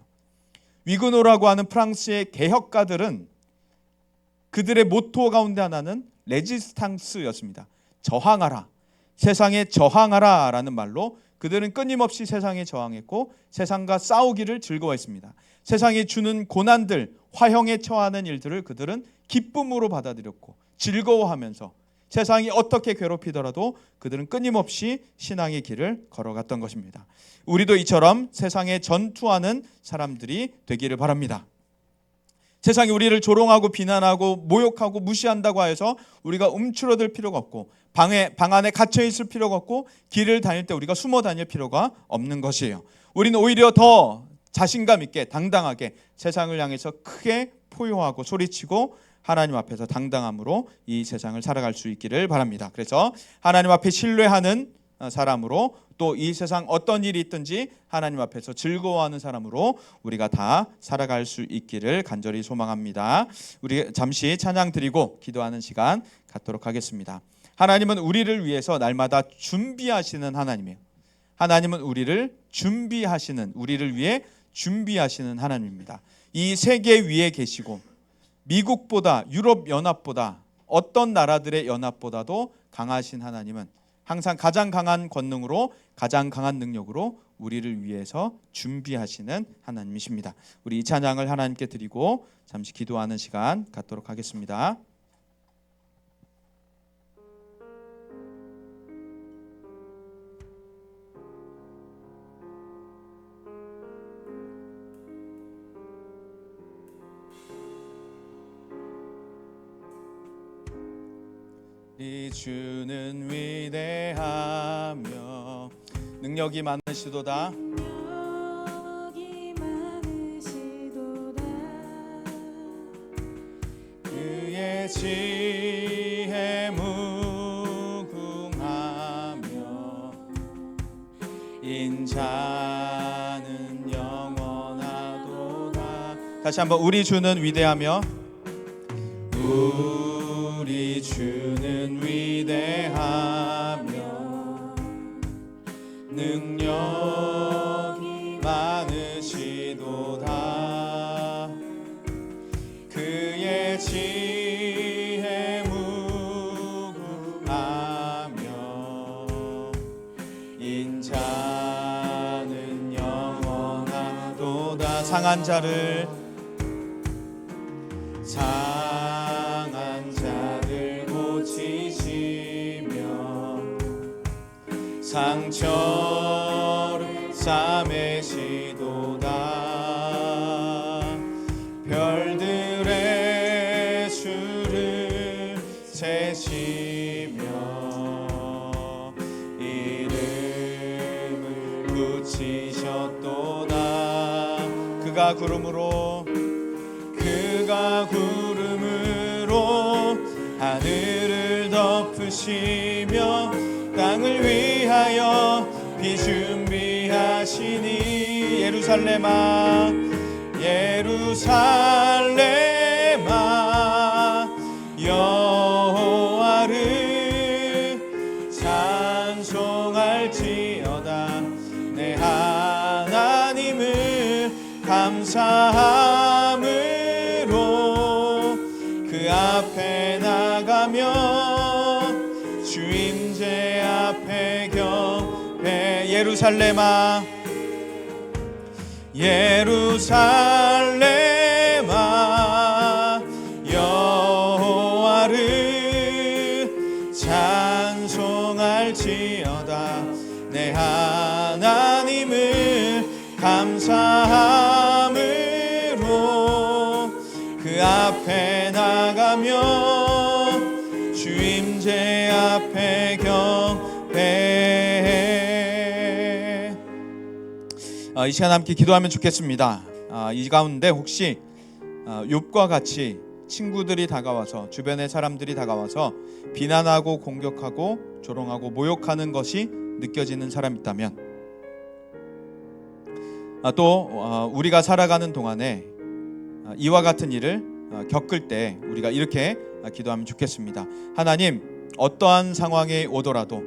위그노라고 하는 프랑스의 개혁가들은 그들의 모토 가운데 하나는 레지스탕스였습니다. 저항하라, 세상에 저항하라 라는 말로 그들은 끊임없이 세상에 저항했고 세상과 싸우기를 즐거워했습니다. 세상이 주는 고난들, 화형에 처하는 일들을 그들은 기쁨으로 받아들였고 즐거워하면서 세상이 어떻게 괴롭히더라도 그들은 끊임없이 신앙의 길을 걸어갔던 것입니다. 우리도 이처럼 세상에 전투하는 사람들이 되기를 바랍니다. 세상이 우리를 조롱하고 비난하고 모욕하고 무시한다고 해서 우리가 움츠러들 필요가 없고 방 안에 갇혀 있을 필요가 없고 길을 다닐 때 우리가 숨어 다닐 필요가 없는 것이에요. 우리는 오히려 더 자신감 있게 당당하게 세상을 향해서 크게 포효하고 소리치고 하나님 앞에서 당당함으로 이 세상을 살아갈 수 있기를 바랍니다. 그래서 하나님 앞에 신뢰하는 사람으로, 또 이 세상 어떤 일이 있든지 하나님 앞에서 즐거워하는 사람으로 우리가 다 살아갈 수 있기를 간절히 소망합니다. 우리 잠시 찬양 드리고 기도하는 시간 갖도록 하겠습니다. 하나님은 우리를 위해서 날마다 준비하시는 하나님이에요. 하나님은 우리를 준비하시는, 우리를 위해 준비하시는 하나님입니다. 이 세계 위에 계시고 미국보다, 유럽 연합보다, 어떤 나라들의 연합보다도 강하신 하나님은 항상 가장 강한 권능으로, 가장 강한 능력으로 우리를 위해서 준비하시는 하나님이십니다. 우리 이 찬양을 하나님께 드리고 잠시 기도하는 시간 갖도록 하겠습니다. 우리 주는 위대하며 능력이 많으시도다. 그의 지혜 무궁하며 인자는 영원하도다. 다시 한번, 우리 주는 위대하며, 우리 주는 위대하며 능력이 많으시도다. 그의 지혜 무궁하며 인자는 영원하도다. 상한 자를 상처를 싸매시도다. 별들의 수를 세시며 이름을 붙이셨도다. 그가 구름으로 하늘을 덮으시며 땅을 위하여 비준비하시니 예루살렘아 예루살렘아 여호와를 찬송할지어다 내 하나님을 감사함으로 그 앞에 나가며 주임제 앞에 경배 예루살렘아 예루살렘아 여호와를 찬송할지어다 내 하나님을 감사함으로 그 앞에 나가며 주임제 앞에 경배해. 이 시간 함께 기도하면 좋겠습니다. 이 가운데 혹시 욥과 같이 친구들이 다가와서 주변의 사람들이 다가와서 비난하고 공격하고 조롱하고 모욕하는 것이 느껴지는 사람이 있다면 또 우리가 살아가는 동안에 이와 같은 일을 겪을 때 우리가 이렇게 기도하면 좋겠습니다. 하나님, 어떠한 상황에 오더라도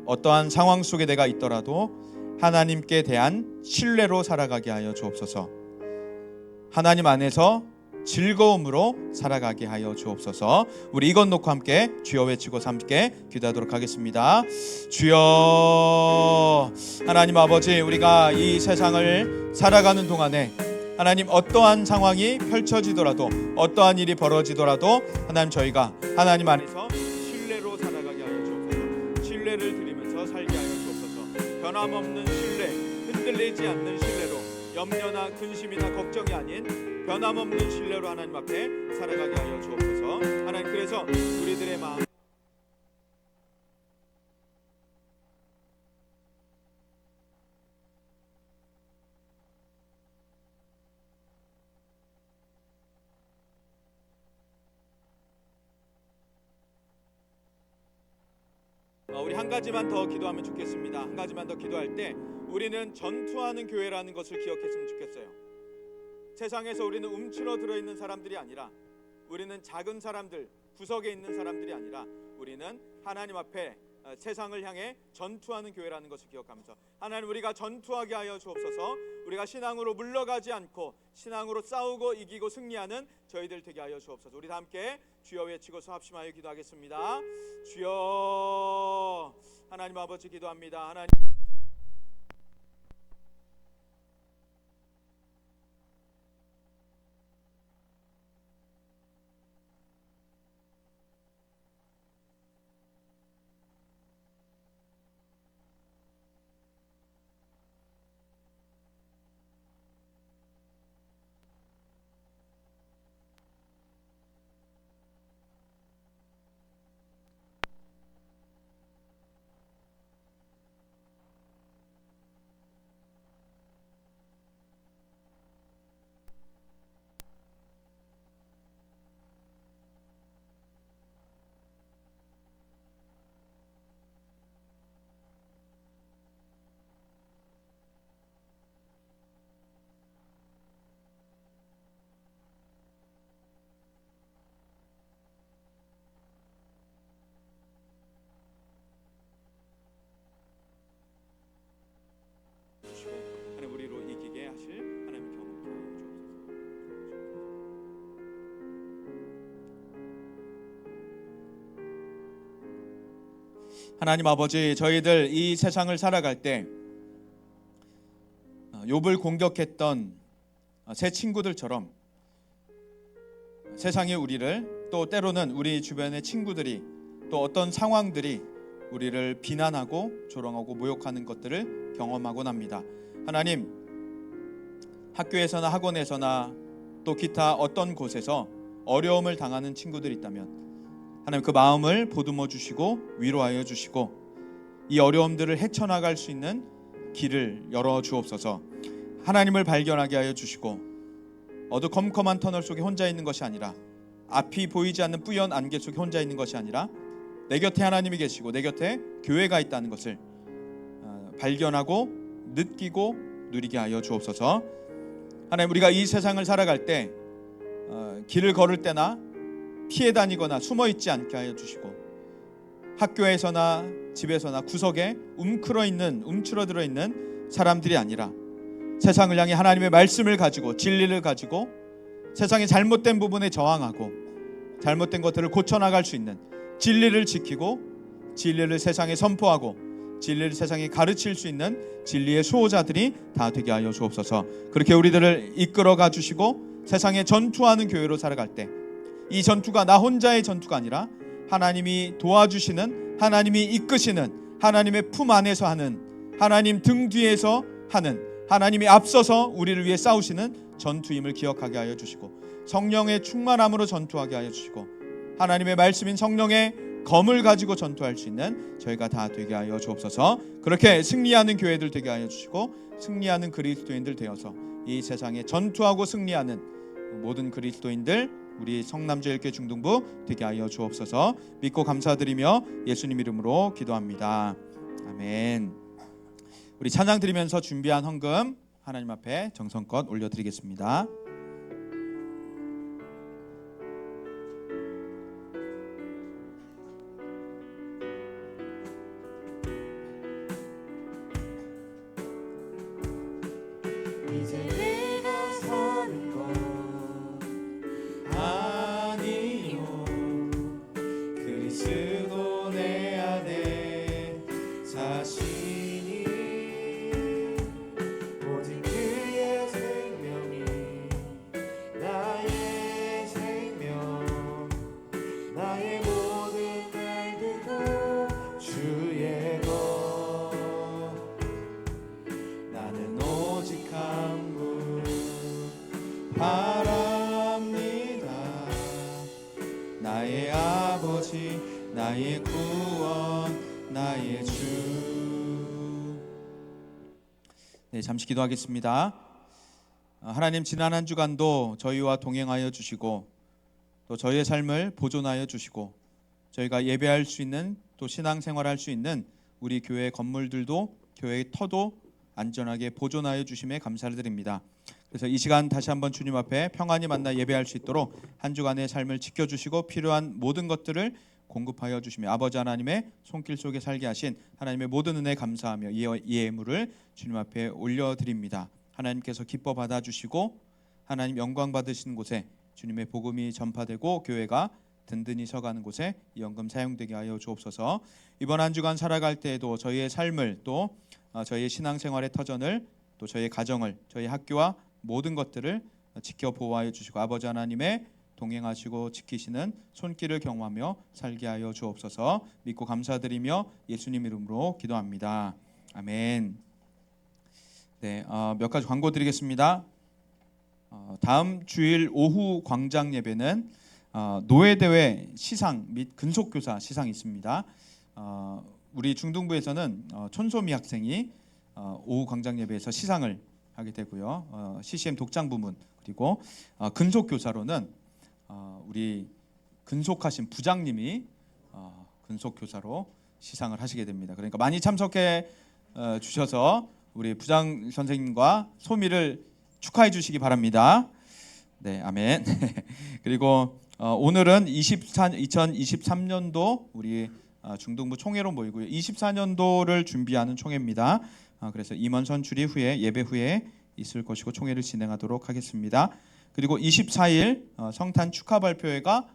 어떠한 상황 속에 내가 있더라도 하나님께 대한 신뢰로 살아가게 하여 주옵소서. 하나님 안에서 즐거움으로 살아가게 하여 주옵소서. 우리 이것 놓고 함께 주여 외치고 함께 기도하도록 하겠습니다. 주여, 하나님 아버지, 우리가 이 세상을 살아가는 동안에 하나님 어떠한 상황이 펼쳐지더라도 어떠한 일이 벌어지더라도 하나님 저희가 하나님 안에서 신뢰로 살아가게 하여 주옵소서. 신뢰를 드리면서 살게 하여 주옵소서. 변함없는 신뢰, 흔들리지 않는 신뢰로 염려나 근심이나 걱정이 아닌 변함없는 신뢰로 하나님 앞에 살아가게 하여 주옵소서. 하나님, 그래서 우리들의 마음 우리 한 가지만 더 기도하면 좋겠습니다. 한 가지만 더 기도할 때 우리는 전투하는 교회라는 것을 기억했으면 좋겠어요. 세상에서 우리는 움츠러 들어있는 사람들이 아니라, 우리는 작은 사람들, 구석에 있는 사람들이 아니라 우리는 하나님 앞에 세상을 향해 전투하는 교회라는 것을 기억하면서 하나님, 우리가 전투하게 하여 주옵소서. 우리가 신앙으로 물러가지 않고 신앙으로 싸우고 이기고 승리하는 저희들 되게 하여 주옵소서. 우리 다 함께 주여 외치고서 합심하여 기도하겠습니다. 주여, 하나님 아버지 기도합니다. 하나님, 하나님 우리로 이기게 하실 하나님의 경험케 하여 주옵소서. 하나님 아버지, 저희들 이 세상을 살아갈 때 욥을 공격했던 새 친구들처럼 세상이 우리를, 또 때로는 우리 주변의 친구들이, 또 어떤 상황들이 우리를 비난하고 조롱하고 모욕하는 것들을 경험하곤 합니다. 하나님, 학교에서나 학원에서나 또 기타 어떤 곳에서 어려움을 당하는 친구들이 있다면 하나님 그 마음을 보듬어 주시고 위로하여 주시고 이 어려움들을 헤쳐나갈 수 있는 길을 열어 주옵소서. 하나님을 발견하게 하여 주시고 어두컴컴한 터널 속에 혼자 있는 것이 아니라, 앞이 보이지 않는 뿌연 안개 속에 혼자 있는 것이 아니라 내 곁에 하나님이 계시고 내 곁에 교회가 있다는 것을 발견하고 느끼고 누리게 하여 주옵소서. 하나님, 우리가 이 세상을 살아갈 때 길을 걸을 때나 피해 다니거나 숨어 있지 않게 하여 주시고, 학교에서나 집에서나 구석에 움츠러들어 있는 사람들이 아니라 세상을 향해 하나님의 말씀을 가지고 진리를 가지고 세상의 잘못된 부분에 저항하고 잘못된 것들을 고쳐나갈 수 있는, 진리를 지키고 진리를 세상에 선포하고 진리를 세상에 가르칠 수 있는 진리의 수호자들이 다 되게 하여 주옵소서. 그렇게 우리들을 이끌어가 주시고 세상에 전투하는 교회로 살아갈 때 이 전투가 나 혼자의 전투가 아니라 하나님이 도와주시는, 하나님이 이끄시는, 하나님의 품 안에서 하는, 하나님 등 뒤에서 하는, 하나님이 앞서서 우리를 위해 싸우시는 전투임을 기억하게 하여 주시고, 성령의 충만함으로 전투하게 하여 주시고, 하나님의 말씀인 성령의 검을 가지고 전투할 수 있는 저희가 다 되게 하여 주옵소서. 그렇게 승리하는 교회들 되게 하여 주시고 승리하는 그리스도인들 되어서 이 세상에 전투하고 승리하는 모든 그리스도인들, 우리 성남제일교회 중등부 되게 하여 주옵소서. 믿고 감사드리며 예수님 이름으로 기도합니다. 아멘. 우리 찬양 드리면서 준비한 헌금 하나님 앞에 정성껏 올려드리겠습니다. 이제 내가 사는 것 아니요, 그리스도 내 안에 사시니 오직 그의 생명이 나의 생명, 나의 모든 날들도 주의 것. 나는 오직 한 분 바랍니다. 나의 아버지, 나의 구원, 나의 주. 네, 잠시 기도하겠습니다. 하나님, 지난 한 주간도 저희와 동행하여 주시고 또 저희의 삶을 보존하여 주시고 저희가 예배할 수 있는, 또 신앙생활할 수 있는 우리 교회 건물들도, 교회의 터도 안전하게 보존하여 주심에 감사를 드립니다. 그래서 이 시간 다시 한번 주님 앞에 평안히 만나 예배할 수 있도록 한 주간의 삶을 지켜주시고 필요한 모든 것들을 공급하여 주시며 아버지 하나님의 손길 속에 살게 하신 하나님의 모든 은혜 감사하며 이 예물을 주님 앞에 올려드립니다. 하나님께서 기뻐 받아주시고 하나님 영광 받으시는 곳에 주님의 복음이 전파되고 교회가 든든히 서가는 곳에 이 연금 사용되게 하여 주옵소서. 이번 한 주간 살아갈 때에도 저희의 삶을, 또 저희의 신앙생활의 터전을, 또 저희의 가정을, 저희 학교와 모든 것들을 지켜 보호하여 주시고 아버지 하나님의 동행하시고 지키시는 손길을 경험하며 살게 하여 주옵소서. 믿고 감사드리며 예수님 이름으로 기도합니다. 아멘. 네, 몇 가지 광고 드리겠습니다. 다음 주일 오후 광장 예배는 노예대회 시상 및 근속교사 시상이 있습니다. 우리 중등부에서는 촌소미 학생이 오후 광장 예배에서 시상을 하게 되고요. CCM 독장 부문, 그리고 근속교사로는 우리 근속하신 부장님이 근속교사로 시상을 하시게 됩니다. 그러니까 많이 참석해 주셔서 우리 부장 선생님과 소미를 축하해 주시기 바랍니다. 네, 아멘. 그리고 오늘은 2023년도 우리 중등부 총회로 모이고요. 24년도를 준비하는 총회입니다. 그래서 임원 선출이 후에, 예배 후에 있을 것이고 총회를 진행하도록 하겠습니다. 그리고 24일 성탄 축하 발표회가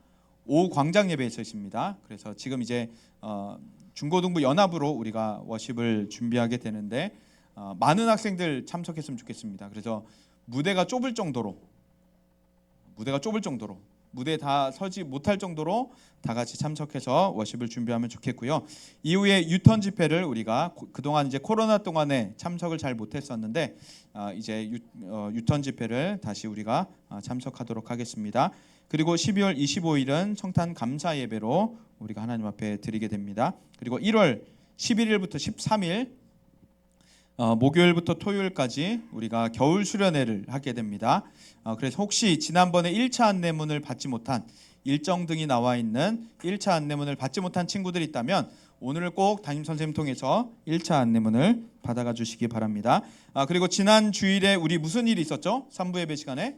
오후 광장 예배에서 있습니다. 그래서 지금 이제 중고등부 연합으로 우리가 워십을 준비하게 되는데 많은 학생들 참석했으면 좋겠습니다. 그래서 무대가 좁을 정도로 무대에 다 서지 못할 정도로 다 같이 참석해서 워십을 준비하면 좋겠고요. 이후에 유턴 집회를 우리가 그동안 이제 코로나 동안에 참석을 잘 못했었는데 이제 유턴 집회를 다시 우리가 참석하도록 하겠습니다. 그리고 12월 25일은 성탄 감사 예배로 우리가 하나님 앞에 드리게 됩니다. 그리고 1월 11일부터 13일 목요일부터 토요일까지 우리가 겨울 수련회를 하게 됩니다. 그래서 혹시 지난번에 1차 안내문을 받지 못한 일정 등이 나와 있는 1차 안내문을 받지 못한 친구들이 있다면 오늘 꼭 담임 선생님 통해서 1차 안내문을 받아가 주시기 바랍니다. 그리고 지난 주일에 우리 무슨 일이 있었죠? 3부 예배 시간에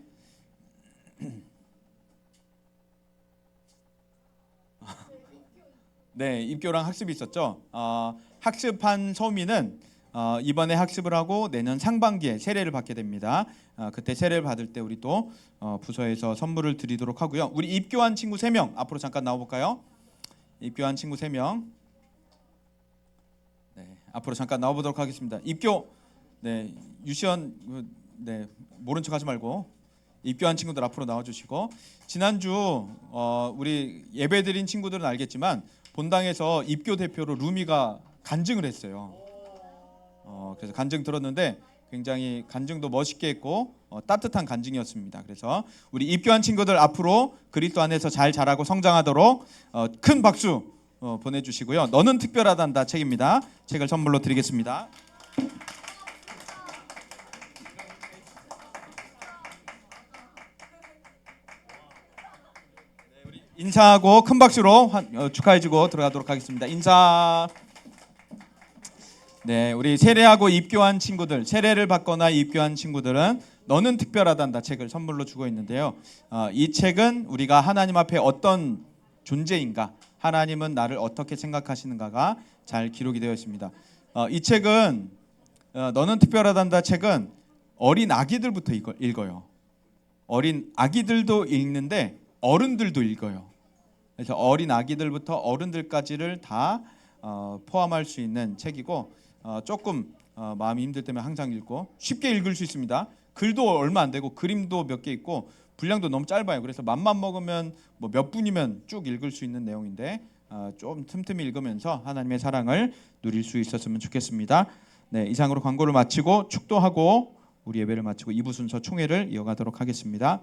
네, 입교랑 학습이 있었죠. 학습한 서민은 이번에 학습을 하고 내년 상반기에 세례를 받게 됩니다. 그때 세례를 받을 때 우리 또 부서에서 선물을 드리도록 하고요. 우리 입교한 친구 3명 앞으로 잠깐 나와볼까요? 입교한 친구 3명. 네, 앞으로 잠깐 나와보도록 하겠습니다. 입교, 네, 유시연, 네, 모른 척하지 말고 입교한 친구들 앞으로 나와주시고, 지난주 우리 예배드린 친구들은 알겠지만 본당에서 입교 대표로 루미가 간증을 했어요. 그래서 간증 들었는데 굉장히 간증도 멋있게 했고 따뜻한 간증이었습니다. 그래서 우리 입교한 친구들 앞으로 그리스도 안에서 잘 자라고 성장하도록 큰 박수 보내주시고요. 너는 특별하단다 책입니다. 책을 선물로 드리겠습니다. 인사하고 큰 박수로 축하해주고 들어가도록 하겠습니다. 인사. 네, 우리 세례하고 입교한 친구들, 세례를 받거나 입교한 친구들은 너는 특별하단다 책을 선물로 주고 있는데요. 이 책은 우리가 하나님 앞에 어떤 존재인가, 하나님은 나를 어떻게 생각하시는가가 잘 기록이 되어 있습니다. 이 책은 너는 특별하단다 책은 어린 아기들부터 읽어요. 어린 아기들도 읽는데 어른들도 읽어요. 그래서 어린 아기들부터 어른들까지를 다 포함할 수 있는 책이고, 조금 마음이 힘들 때면 항상 읽고 쉽게 읽을 수 있습니다. 글도 얼마 안 되고 그림도 몇 개 있고 분량도 너무 짧아요. 그래서 맘만 먹으면 뭐 몇 분이면 쭉 읽을 수 있는 내용인데 좀 틈틈이 읽으면서 하나님의 사랑을 누릴 수 있었으면 좋겠습니다. 네, 이상으로 광고를 마치고 축도하고 우리 예배를 마치고 2부 순서 총회를 이어가도록 하겠습니다.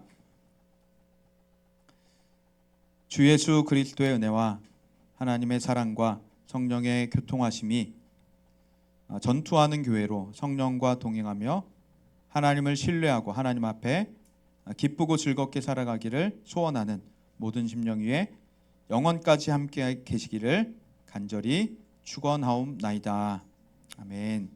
주 예수 그리스도의 은혜와 하나님의 사랑과 성령의 교통하심이 전투하는 교회로 성령과 동행하며 하나님을 신뢰하고 하나님 앞에 기쁘고 즐겁게 살아가기를 소원하는 모든 심령 위에 영원까지 함께 계시기를 간절히 축원하옵나이다. 아멘.